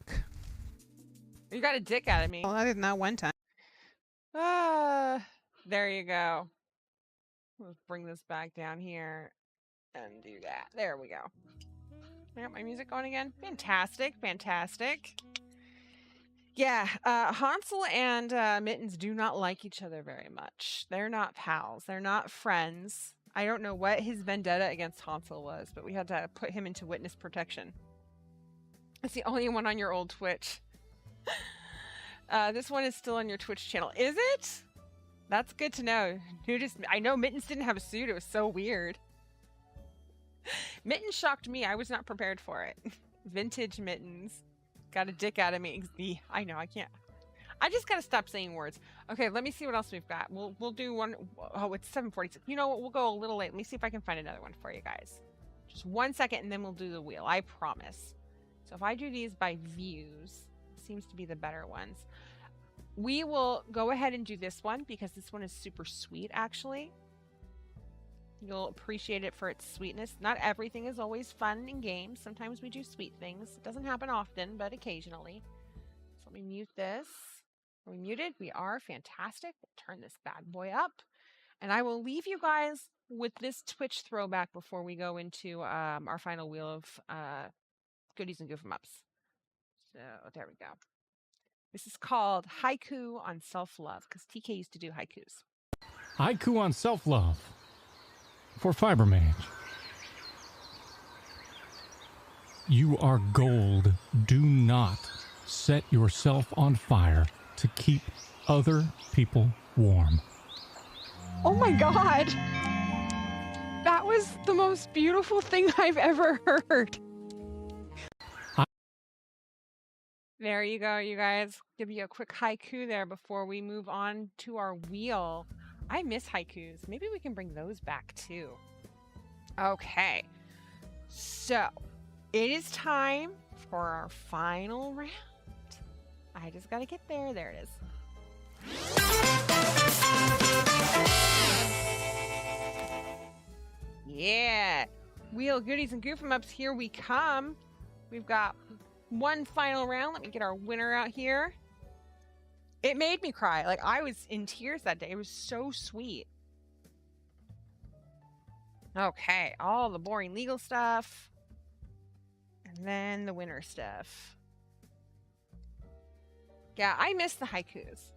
Speaker 6: You got a dick out of me.
Speaker 2: Well, other than that one time.
Speaker 6: There you go. Let's bring this back down here and do that. There we go. I got my music going again. Fantastic, fantastic. Yeah, Hansel and Mittens do not like each other very much. They're not pals. They're not friends. I don't know what his vendetta against Hansel was, but we had to put him into witness protection. It's the only one on your old Twitch. This one is still on your Twitch channel. Is it? That's good to know. I know Mittens didn't have a suit. It was so weird. Mittens shocked me. I was not prepared for it. Vintage Mittens. Got a dick out of me. I know, I can't. I just gotta stop saying words. Okay, let me see what else we've got. We'll do one. Oh, it's 7:46. You know what? We'll go a little late. Let me see if I can find another one for you guys. Just 1 second and then we'll do the wheel. I promise. So if I do these by views, seems to be the better ones. We will go ahead and do this one because this one is super sweet, actually. You'll appreciate it for its sweetness. Not everything is always fun in games. Sometimes we do sweet things. It doesn't happen often, but occasionally. So let me mute this. Are we muted? We are. Fantastic. We'll turn this bad boy up. And I will leave you guys with this Twitch throwback before we go into our final wheel of goodies and goof 'em ups. So there we go. This is called Haiku on Self-Love, because TK used to do haikus.
Speaker 5: Haiku on self-love for Fiber Mage. You are gold. Do not set yourself on fire to keep other people warm.
Speaker 2: Oh my god! That was the most beautiful thing I've ever heard.
Speaker 6: There you go, you guys. Give you a quick haiku there before we move on to our wheel. I miss haikus. Maybe we can bring those back too. Okay. So, it is time for our final round. I just gotta get there. There it is. Yeah. Wheel goodies and goof 'em ups. Here we come. We've got one final round. Let me get our winner out here. It made me cry. Like, I was in tears that day. It was so sweet. Okay, all the boring legal stuff. And then the winner stuff. Yeah, I miss the haikus.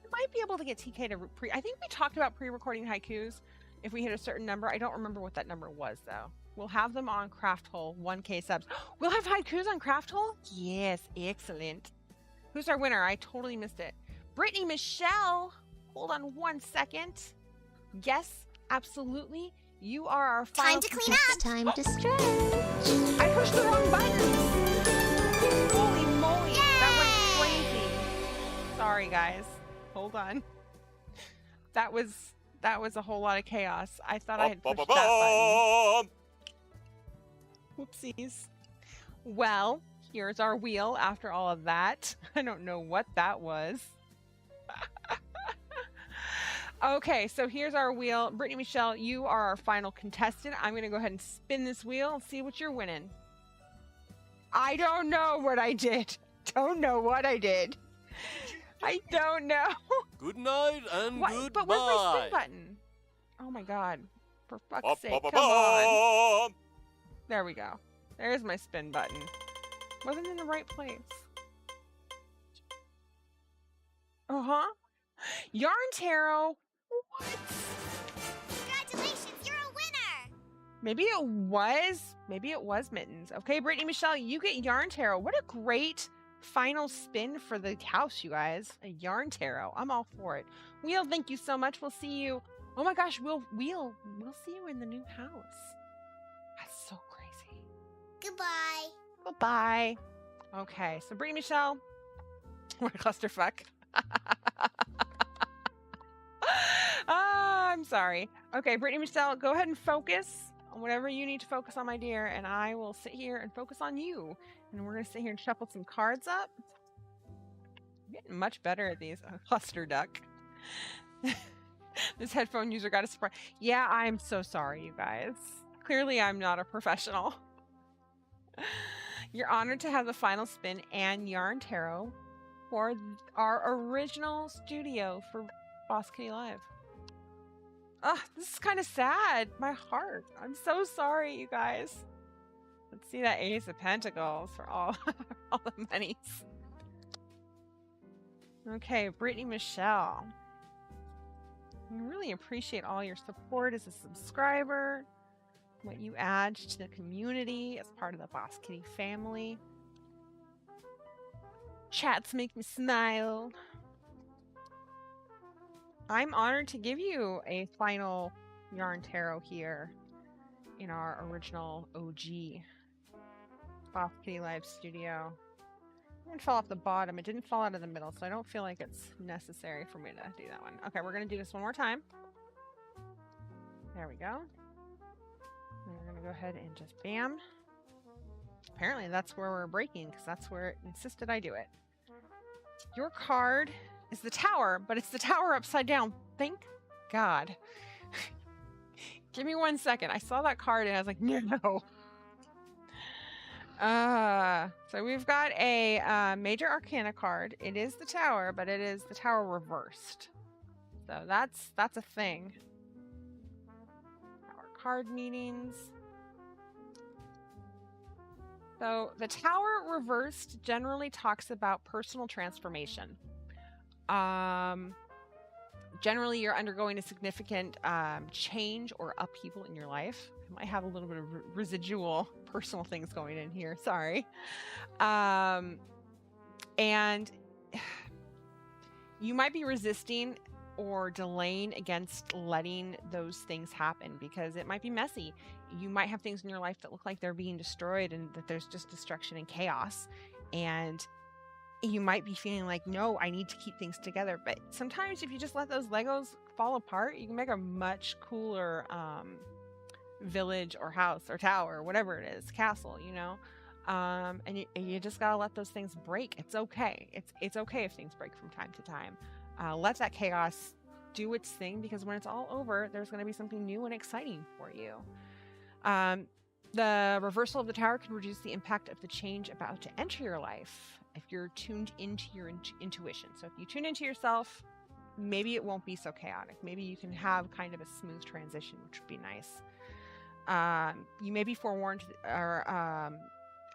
Speaker 6: I might be able to get TK to I think we talked about pre-recording haikus if we hit a certain number. I don't remember what that number was, though. We'll have them on Craft Hole, 1K subs. We'll have haikus on Craft Hole? Yes, excellent. Who's our winner? I totally missed it. Brittany Michelle. Hold on 1 second. Yes, absolutely. You are our final.
Speaker 4: Time to clean up.
Speaker 7: Time to stretch.
Speaker 6: I pushed the wrong button. Holy moly.
Speaker 4: Yay!
Speaker 6: That went crazy. Sorry, guys. Hold on. That was a whole lot of chaos. I thought I had pushed that button. Whoopsies. Well, here's our wheel after all of that. I don't know what that was. Okay, so here's our wheel. Brittany Michelle, you are our final contestant. I'm going to go ahead and spin this wheel and see what you're winning. I don't know what I did. Don't know what I did. I don't know.
Speaker 1: Good night and goodbye.
Speaker 6: But where's my spin button? Oh my god. For fuck's sake, come on. There we go. There's my spin button. Wasn't in the right place. Uh-huh. Yarn Tarot. What?
Speaker 4: Congratulations, you're a winner!
Speaker 6: Maybe it was Mittens. Okay, Brittany Michelle, you get Yarn Tarot. What a great final spin for the house, you guys. A Yarn Tarot. I'm all for it. Wheel, thank you so much. We'll see you. Oh my gosh, we'll see you in the new house. That's so crazy.
Speaker 4: Goodbye.
Speaker 6: Goodbye. Okay, so Brittany Michelle, What a clusterfuck. Ah, I'm sorry. Okay, Brittany Michelle, go ahead and focus on whatever you need to focus on, my dear, and I will sit here and focus on you. And we're going to sit here and shuffle some cards up. I'm getting much better at these. Cluster duck. This headphone user got a surprise. Yeah, I'm so sorry, you guys. Clearly, I'm not a professional. You're honored to have the final spin and Yarn Tarot for our original studio for Boss Kitty Live. Ah, this is kind of sad. My heart. I'm so sorry, you guys. Let's see that Ace of Pentacles for all, all the monies. Okay, Brittany Michelle. I really appreciate all your support as a subscriber, what you add to the community as part of the Boss Kitty family. Chats make me smile. I'm honored to give you a final Yarn Tarot here in our original OG Boss Kitty Live studio. It didn't fall off the bottom. It didn't fall out of the middle, so I don't feel like it's necessary for me to do that one. Okay, we're going to do this one more time. There we go. And we're going to go ahead and just bam. Apparently that's where we're breaking, because that's where it insisted I do it. Your card is the Tower, but it's the Tower upside down. Thank God. Give me 1 second. I saw that card and I was like, no. So we've got a Major Arcana card. It is the Tower, but it is the Tower reversed. So that's a thing. Tower card meanings. So the Tower reversed generally talks about personal transformation. Generally, you're undergoing a significant change or upheaval in your life. I might have a little bit of residual personal things going in here. Sorry. And you might be resisting or delaying against letting those things happen because it might be messy. You might have things in your life that look like they're being destroyed and that there's just destruction and chaos. And you might be feeling like, no, I need to keep things together. But sometimes if you just let those Legos fall apart, you can make a much cooler village or house or tower or whatever it is, castle, you know. And you just gotta let those things break. It's okay. It's okay if things break from time to time. Let that chaos do its thing, because when it's all over, there's going to be something new and exciting for you. The reversal of the Tower can reduce the impact of the change about to enter your life if you're tuned into your intuition. So if you tune into yourself, maybe it won't be so chaotic. Maybe you can have kind of a smooth transition, which would be nice. You may be forewarned or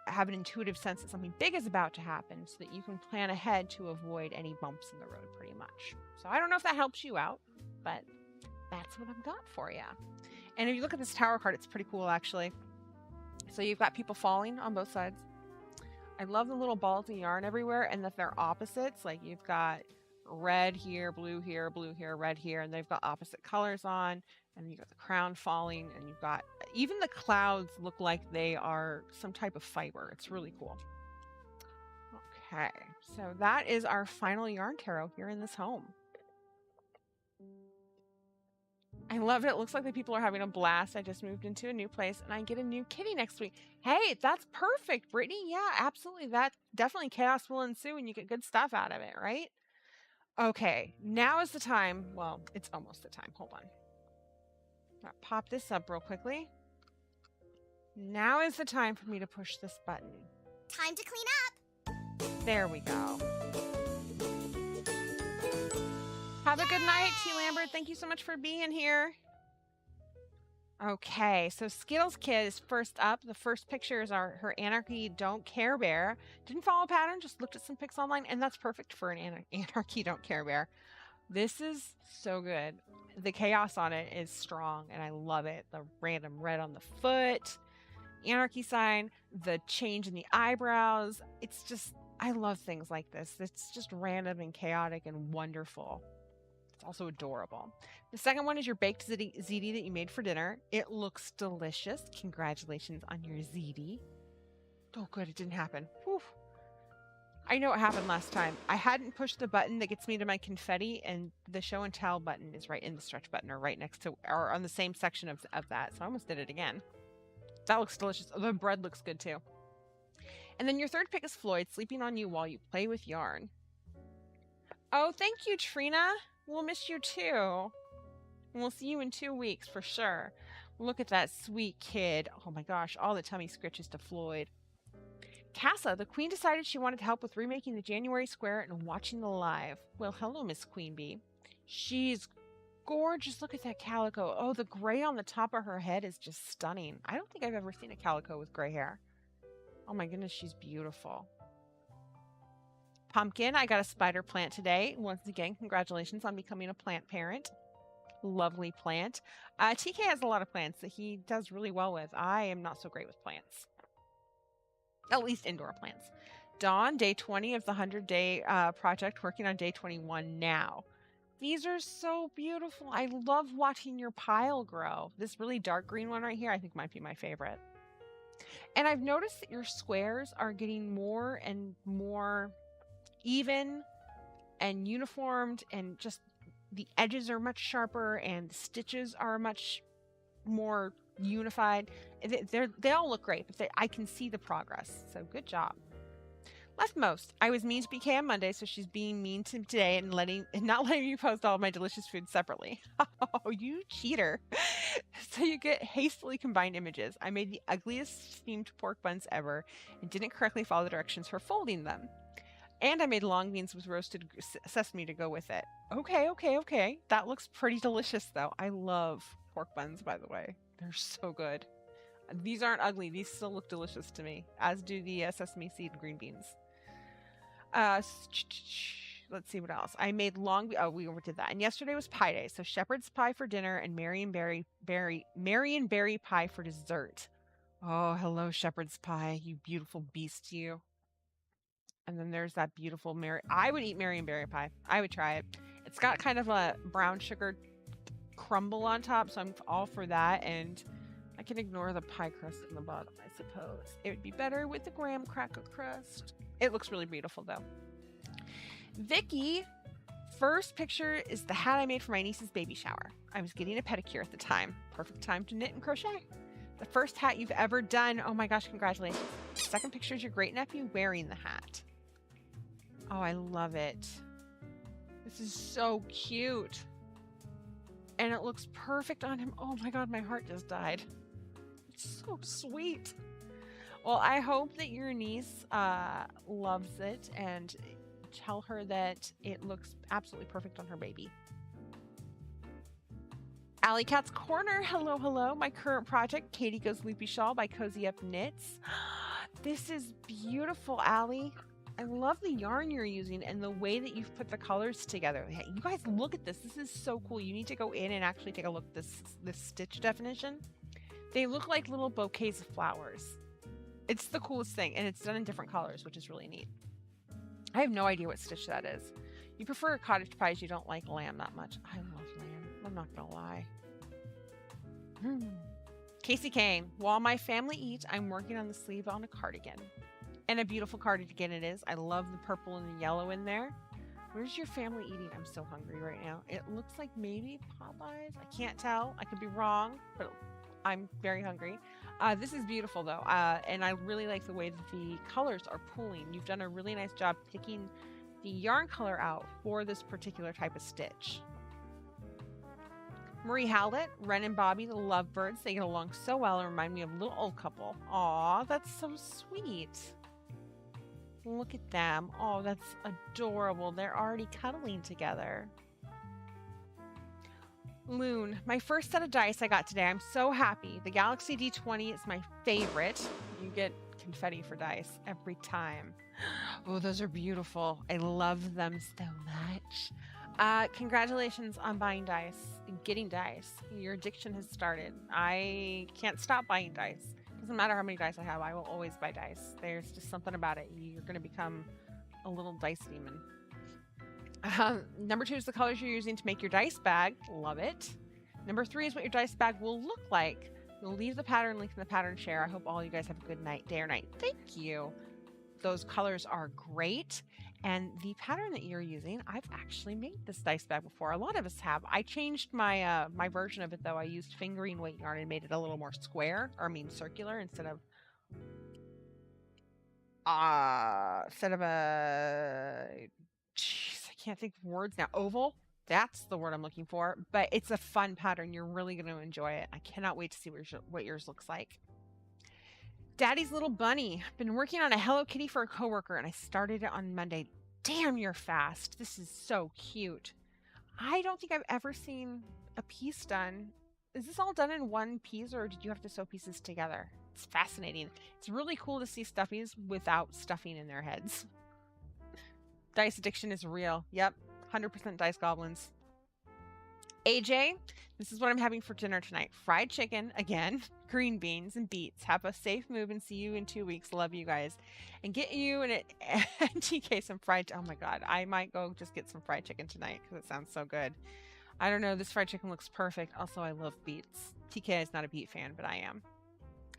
Speaker 6: have an intuitive sense that something big is about to happen so that you can plan ahead to avoid any bumps in the road pretty much. So I don't know if that helps you out, but that's what I've got for you. And if you look at this Tower card, it's pretty cool actually. So you've got people falling on both sides. I love the little balls of yarn everywhere and that they're opposites. Like you've got red here, blue here, red here, and they've got opposite colors on. And you've got the crown falling, and you've got even the clouds look like they are some type of fiber. It's really cool. Okay, so that is our final Yarn Tarot here in this home. I love it. It looks like the people are having a blast. I just moved into a new place, and I get a new kitty next week. Hey, that's perfect, Brittany. Yeah, absolutely. That definitely chaos will ensue, and you get good stuff out of it, right? Okay, now is the time. Well, it's almost the time. Hold on. I'll pop this up real quickly. Now is the time for me to push this button.
Speaker 4: Time to clean up.
Speaker 6: There we go. Have a good night, T. Lambert. Thank you so much for being here. Okay, so Skittles Kid is first up. The first pictures are her Anarchy Don't Care Bear. Didn't follow a pattern, just looked at some pics online, and that's perfect for an Anarchy Don't Care Bear. This is so good. The chaos on it is strong, and I love it. The random red on the foot, Anarchy sign, the change in the eyebrows. It's just, I love things like this. It's just random and chaotic and wonderful. It's also adorable. The second one is your baked ziti that you made for dinner. It looks delicious. Congratulations on your ziti. Oh, good. It didn't happen. Whew.
Speaker 2: I know what happened last time. I hadn't pushed the button that gets me to my confetti, and the show and tell button is right in the stretch button, or right next to, or on the same section of that. So I almost did it again. That looks delicious. The bread looks good too. And then your third pick is Floyd, sleeping on you while you play with yarn. Oh, thank you, Trina. We'll miss you too. And we'll see you in 2 weeks for sure. Look at that sweet kid. Oh my gosh, all the tummy scritches to Floyd. Casa, the queen decided she wanted help with remaking the January square and watching the live. Well, hello, Miss Queen Bee. She's gorgeous. Look at that calico. Oh, the gray on the top of her head is just stunning. I don't think I've ever seen a calico with gray hair. Oh my goodness, she's beautiful. Pumpkin, I got a spider plant today. Once again, congratulations on becoming a plant parent. Lovely plant. TK has a lot of plants that he does really well with. I am not so great with plants. At least indoor plants. Dawn, day 20 of the 100-day project, working on day 21 now. These are so beautiful. I love watching your pile grow. This really dark green one right here, I think might be my favorite. And I've noticed that your squares are getting more and more even and uniformed, and just the edges are much sharper and the stitches are much more unified. They all look great, but I can see the progress. So good job. Leftmost, I was mean to BK on Monday, so she's being mean to today and not letting me post all of my delicious food separately. Oh, you cheater. So you get hastily combined images. I made the ugliest steamed pork buns ever and didn't correctly follow the directions for folding them. And I made long beans with roasted sesame to go with it. Okay. That looks pretty delicious, though. I love pork buns, by the way. They're so good. These aren't ugly. These still look delicious to me, as do the sesame seed green beans. Let's see what else. I made we overdid that. And yesterday was pie day, so shepherd's pie for dinner and Marionberry pie for dessert. Oh, hello, shepherd's pie, you beautiful beast, you. And then there's that beautiful I would eat Marionberry pie. I would try it. It's got kind of a brown sugar crumble on top, so I'm all for that. And I can ignore the pie crust in the bottom, I suppose. It would be better with the graham cracker crust. It looks really beautiful, though. Vicky, first picture is the hat I made for my niece's baby shower. I was getting a pedicure at the time. Perfect time to knit and crochet. The first hat you've ever done. Oh my gosh, congratulations. Second picture is your great nephew wearing the hat. Oh, I love it. This is so cute. And it looks perfect on him. Oh my God, my heart just died. It's so sweet. Well, I hope that your niece loves it, and tell her that it looks absolutely perfect on her baby. Alley Cat's Corner. Hello. My current project, Katie Goes Loopy Shawl by Cozy Up Knits. This is beautiful, Allie. I love the yarn you're using and the way that you've put the colors together. Hey, you guys, look at this. This is so cool. You need to go in and actually take a look at this stitch definition. They look like little bouquets of flowers. It's the coolest thing, and it's done in different colors, which is really neat. I have no idea what stitch that is. You prefer cottage pies. You don't like lamb that much. I love lamb. I'm not gonna lie. Casey Kane. While my family eats, I'm working on the sleeve on a cardigan. And a beautiful cardigan it is. I love the purple and the yellow in there. Where's your family eating? I'm so hungry right now. It looks like maybe Popeyes. I can't tell. I could be wrong, but I'm very hungry. This is beautiful though. And I really like the way that the colors are pooling. You've done a really nice job picking the yarn color out for this particular type of stitch. Marie Howlett, Ren and Bobby, the lovebirds. They get along so well and remind me of a little old couple. Aw, that's so sweet. Look at them. Oh, that's adorable. They're already cuddling together. Loon, my first set of dice I got today. I'm so happy. The Galaxy D20 is my favorite. You get confetti for dice every time. Oh, those are beautiful. I love them so much. Congratulations on buying dice and getting dice. Your addiction has started. I can't stop buying dice. Doesn't matter how many dice I have, I will always buy dice. There's just something about it. You're going to become a little dice demon. Number 2 is the colors you're using to make your dice bag. Love it. Number 3 is what your dice bag will look like. We'll leave the pattern link in the pattern share. I hope all you guys have a good night, day or night. Thank you. those colors are great. And the pattern that you're using, I've actually made this dice bag before. A lot of us have. I changed my my version of it though. I used fingering weight yarn and made it a little more square, or I mean circular, instead of a jeez, I can't think of words now. Oval. That's the word I'm looking for. But it's a fun pattern. You're really going to enjoy it. I cannot wait to see what yours looks like. Daddy's Little Bunny. Been working on a Hello Kitty for a coworker, and I started it on Monday. Damn, you're fast. This is so cute. I don't think I've ever seen a piece done. Is this all done in one piece, or did you have to sew pieces together? It's fascinating. It's really cool to see stuffies without stuffing in their heads. Dice addiction is real. Yep, 100% dice goblins. AJ, this is what I'm having for dinner tonight. Fried chicken, again, green beans, and beets. Have a safe move and see you in 2 weeks. Love you guys. And get you and TK some fried... Oh my god, I might go just get some fried chicken tonight because it sounds so good. I don't know, this fried chicken looks perfect. Also, I love beets. TK is not a beet fan, but I am.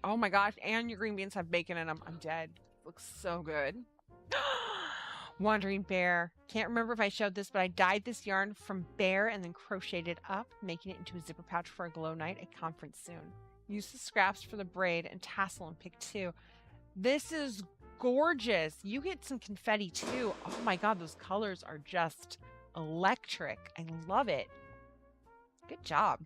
Speaker 2: Oh my gosh, and your green beans have bacon in them. I'm dead. Looks so good. Wandering Bear. Can't remember if I showed this, but I dyed this yarn from bear and then crocheted it up, making it into a zipper pouch for a glow night at conference soon. Use the scraps for the braid and tassel and pick two. This is gorgeous. You get some confetti too. Oh my god, those colors are just electric. I love it. Good job.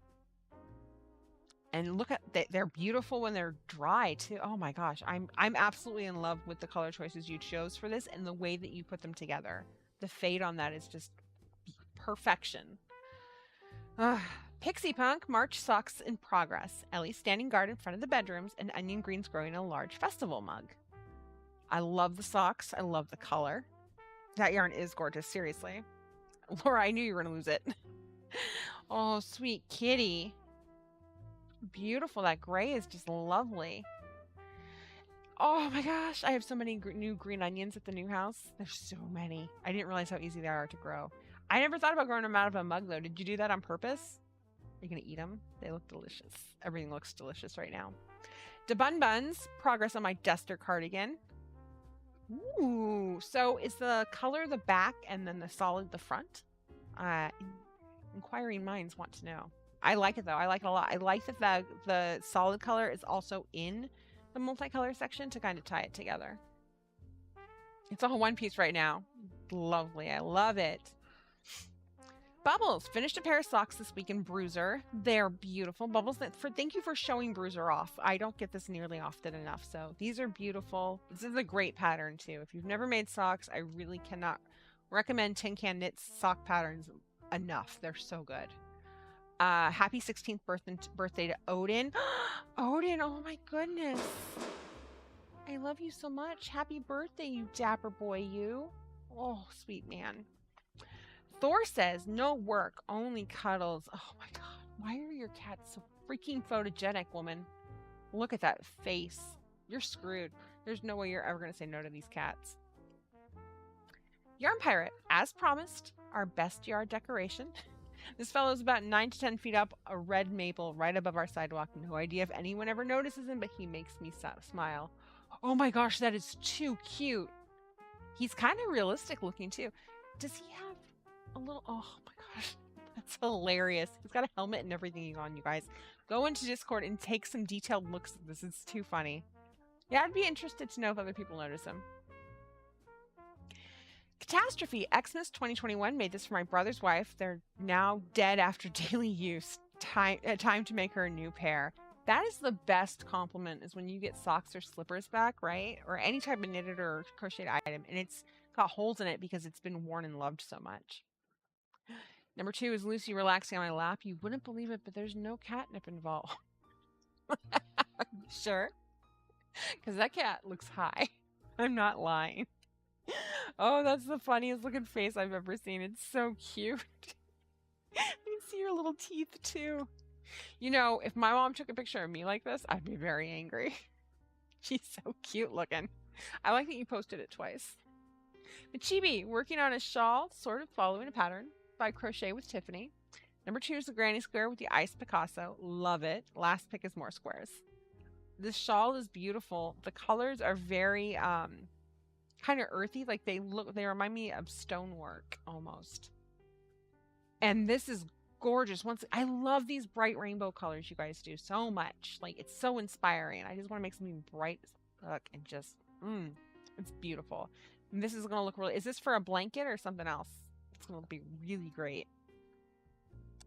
Speaker 2: And look at they're beautiful when they're dry too. Oh my gosh, I'm absolutely in love with the color choices you chose for this and the way that you put them together. The fade on that is just perfection. Pixie Punk March socks in progress. Ellie standing guard in front of the bedrooms and onion greens growing in a large festival mug. I love the socks. I love the color. That yarn is gorgeous, seriously. Laura, I knew you were going to lose it. Oh, sweet kitty. Beautiful. That gray is just lovely. Oh my gosh, I have so many new green onions at the new house. There's so many. I didn't realize how easy they are to grow. I never thought about growing them out of a mug though. Did you do that on purpose? Are you gonna eat them? They look delicious. Everything looks delicious right now. DeBun Buns, progress on my Duster cardigan. Ooh, so is the color the back and then the solid the front? Inquiring minds want to know. I like it though. I like it a lot. I like that the solid color is also in the multicolor section to kind of tie it together. It's all one piece right now. Lovely. I love it. Bubbles finished a pair of socks this week in Bruiser. They're beautiful. Bubbles, thank you for showing Bruiser off. I don't get this nearly often enough. So these are beautiful. This is a great pattern too. If you've never made socks, I really cannot recommend Tin Can Knits sock patterns enough. They're so good. Happy 16th birthday to Odin. Odin, oh my goodness. I love you so much. Happy birthday, you dapper boy, you. Oh, sweet man. Thor says, no work, only cuddles. Oh my god. Why are your cats so freaking photogenic, woman? Look at that face. You're screwed. There's no way you're ever going to say no to these cats. Yarn Pirate, as promised, our best yard decoration. This fellow's about 9 to 10 feet up, a red maple right above our sidewalk. No idea if anyone ever notices him, but he makes me smile. Oh my gosh, that is too cute. He's kind of realistic looking too. Does he have a little... Oh my gosh, that's hilarious. He's got a helmet and everything on, you guys. Go into Discord and take some detailed looks at this. It's too funny. Yeah, I'd be interested to know if other people notice him. Catastrophe Xmas 2021 made this for my brother's wife. They're now dead after daily use. Time to make her a new pair. That is the best compliment, is when you get socks or slippers back, right? Or any type of knitted or crocheted item, and it's got holes in it because it's been worn and loved so much. Number 2 is Lucy relaxing on my lap. You wouldn't believe it, but there's no catnip involved. Sure? Because that cat looks high. I'm not lying. Oh, that's the funniest looking face I've ever seen. It's so cute. You see your little teeth too. You know, if my mom took a picture of me like this, I'd be very angry. She's so cute looking. I like that you posted it twice. The Chibi, working on a shawl, sort of following a pattern by Crochet with Tiffany. Number 2 is the granny square with the ice Picasso. Love it. Last pick is more squares. This shawl is beautiful. The colors are very kind of earthy. Like they remind me of stonework almost. And this is gorgeous. I love these bright rainbow colors you guys do so much. Like it's so inspiring. I just want to make something bright as fuck and just, it's beautiful. And this is going to look really, is this for a blanket or something else? It's going to be really great.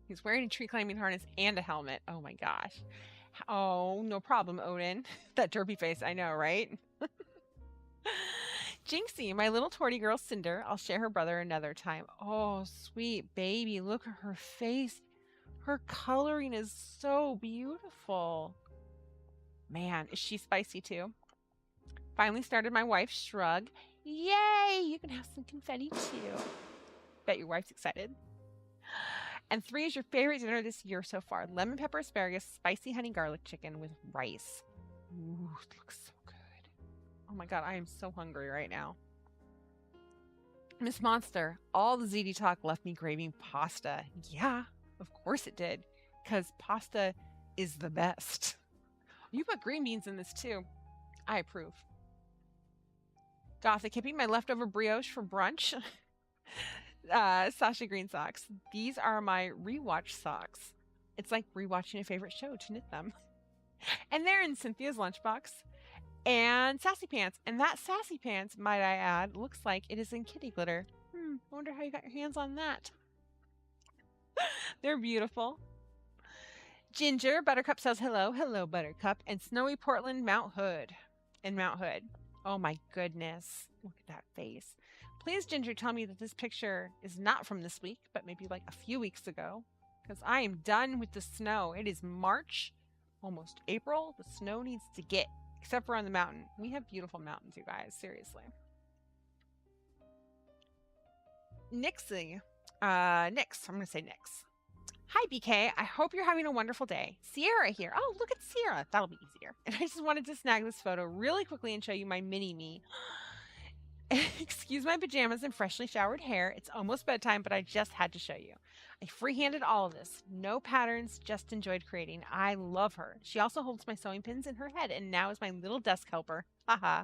Speaker 2: He's wearing a tree climbing harness and a helmet. Oh my gosh. Oh, no problem, Odin. That derpy face, I know, right? Jinxie, my little torty girl Cinder. I'll share her brother another time. Oh, sweet baby. Look at her face. Her coloring is so beautiful. Man, is she spicy too? Finally started my wife's shrug. Yay! You can have some confetti too. Bet your wife's excited. And 3 is your favorite dinner this year so far. Lemon pepper asparagus, spicy honey garlic chicken with rice. Ooh, it looks so good. Oh my god, I am so hungry right now. Miss Monster, all the ZD talk left me craving pasta. Yeah, of course it did. Because pasta is the best. You put green beans in this too. I approve. Gothic Hippie, my leftover brioche for brunch. Sasha Green socks. These are my rewatch socks. It's like rewatching a favorite show to knit them. And they're in Cynthia's lunchbox. And Sassy Pants. And that Sassy Pants, might I add, looks like it is in kitty glitter. I wonder how you got your hands on that. They're beautiful. Ginger, Buttercup says hello. Hello, Buttercup. And Snowy Portland, Mount Hood. In Mount Hood. Oh my goodness. Look at that face. Please, Ginger, tell me that this picture is not from this week, but maybe like a few weeks ago. Because I am done with the snow. It is March, almost April. The snow needs to get, except for on the mountain. We have beautiful mountains, you guys. Seriously. Nixie. Nix. I'm going to say Nix. Hi, BK. I hope you're having a wonderful day. Sierra here. Oh, look at Sierra. That'll be easier. And I just wanted to snag this photo really quickly and show you my mini-me. Excuse my pajamas and freshly showered hair. It's almost bedtime, but I just had to show you. I freehanded all of this. No patterns, just enjoyed creating. I love her. She also holds my sewing pins in her head and now is my little desk helper. Haha.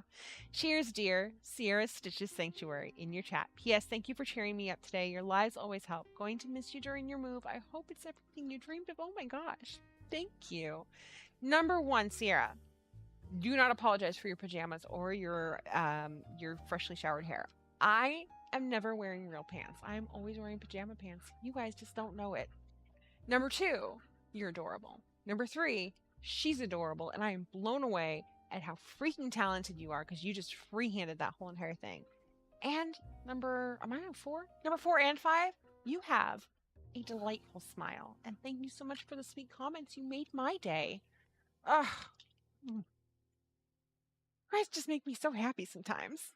Speaker 2: Cheers, dear. Sierra Stitches Sanctuary in your chat. P.S. Thank you for cheering me up today. Your lives always help. Going to miss you during your move. I hope it's everything you dreamed of. Oh my gosh. Thank you. Number 1, Sierra. Do not apologize for your pajamas or your freshly showered hair. I am never wearing real pants. I'm always wearing pajama pants. You guys just don't know it. Number 2, you're adorable. Number 3, she's adorable, and I am blown away at how freaking talented you are because you just freehanded that whole entire thing. And am I on 4? Number 4 and 5, you have a delightful smile. And thank you so much for the sweet comments. You made my day. Ugh. You guys just make me so happy sometimes.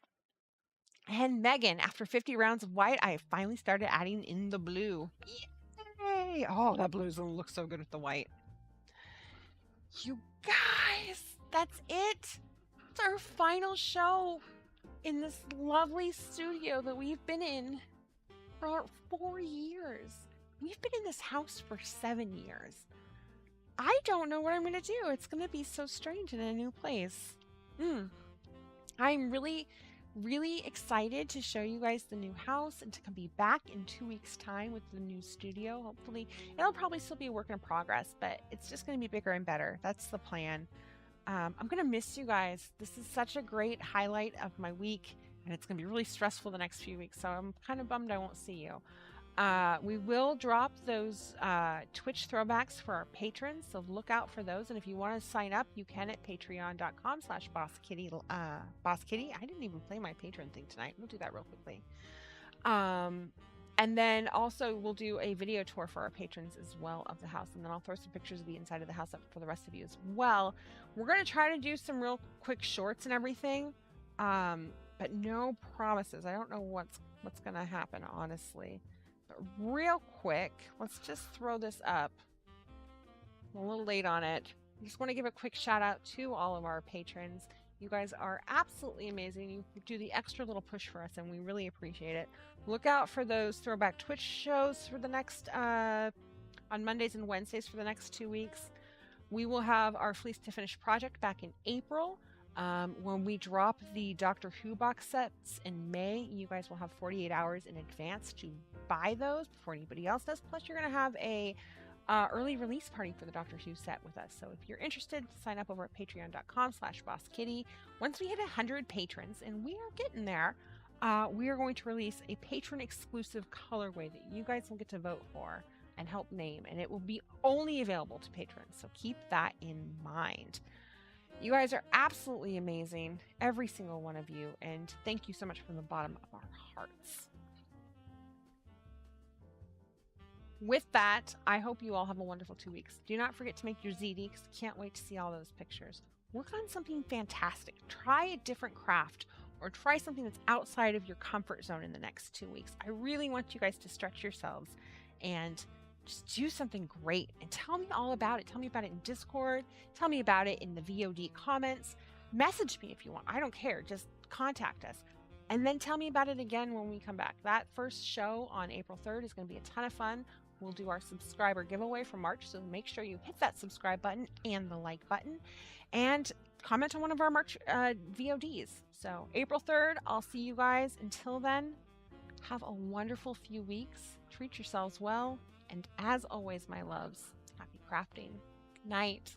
Speaker 2: And Megan, after 50 rounds of white, I have finally started adding in the blue. Yay! Oh, that blue is going to look so good with the white. You guys, that's it. It's our final show in this lovely studio that we've been in for 4 years. We've been in this house for 7 years. I don't know what I'm going to do. It's going to be so strange in a new place. I'm really excited to show you guys the new house and to be back in 2 weeks' time with the new studio. Hopefully, it'll probably still be a work in progress, but it's just going to be bigger and better. That's the plan. I'm going to miss you guys. This is such a great highlight of my week, and it's going to be really stressful the next few weeks, so I'm kind of bummed I won't see you. We will drop those Twitch throwbacks for our patrons, so look out for those. And if you want to sign up, you can at patreon.com/BossKitty. BossKitty. I didn't even play my patron thing tonight. We'll do that real quickly. And then also we'll do a video tour for our patrons as well of the house. And then I'll throw some pictures of the inside of the house up for the rest of you as well. We're going to try to do some real quick shorts and everything. But no promises. I don't know what's going to happen, honestly. Real quick, let's just throw this up. I'm a little late on it. I just want to give a quick shout out to all of our patrons. You guys are absolutely amazing. You do the extra little push for us, and we really appreciate it. Look out for those throwback Twitch shows for the next, on Mondays and Wednesdays for the next 2 weeks. We will have our Fleece to Finish project back in April. When we drop the Doctor Who box sets in May, you guys will have 48 hours in advance to buy those before anybody else does. Plus, you're going to have a early release party for the Doctor Who set with us. So if you're interested, sign up over at patreon.com/BossKitty. Once we hit 100 patrons, and we are getting there, we are going to release a patron-exclusive colorway that you guys will get to vote for and help name, and it will be only available to patrons. So keep that in mind. You guys are absolutely amazing, every single one of you, and thank you so much from the bottom of our hearts. With that, I hope you all have a wonderful 2 weeks. Do not forget to make your ZD, because I can't wait to see all those pictures. Work on something fantastic. Try a different craft, or try something that's outside of your comfort zone in the next 2 weeks. I really want you guys to stretch yourselves and just do something great, and tell me all about it. Tell me about it in Discord. Tell me about it in the VOD comments. Message me if you want. I don't care. Just contact us. And then tell me about it again when we come back. That first show on April 3rd is going to be a ton of fun. We'll do our subscriber giveaway for March, so make sure you hit that subscribe button and the like button, and comment on one of our March VODs. So April 3rd, I'll see you guys. Until then, have a wonderful few weeks. Treat yourselves well. And as always, my loves, happy crafting. Good night.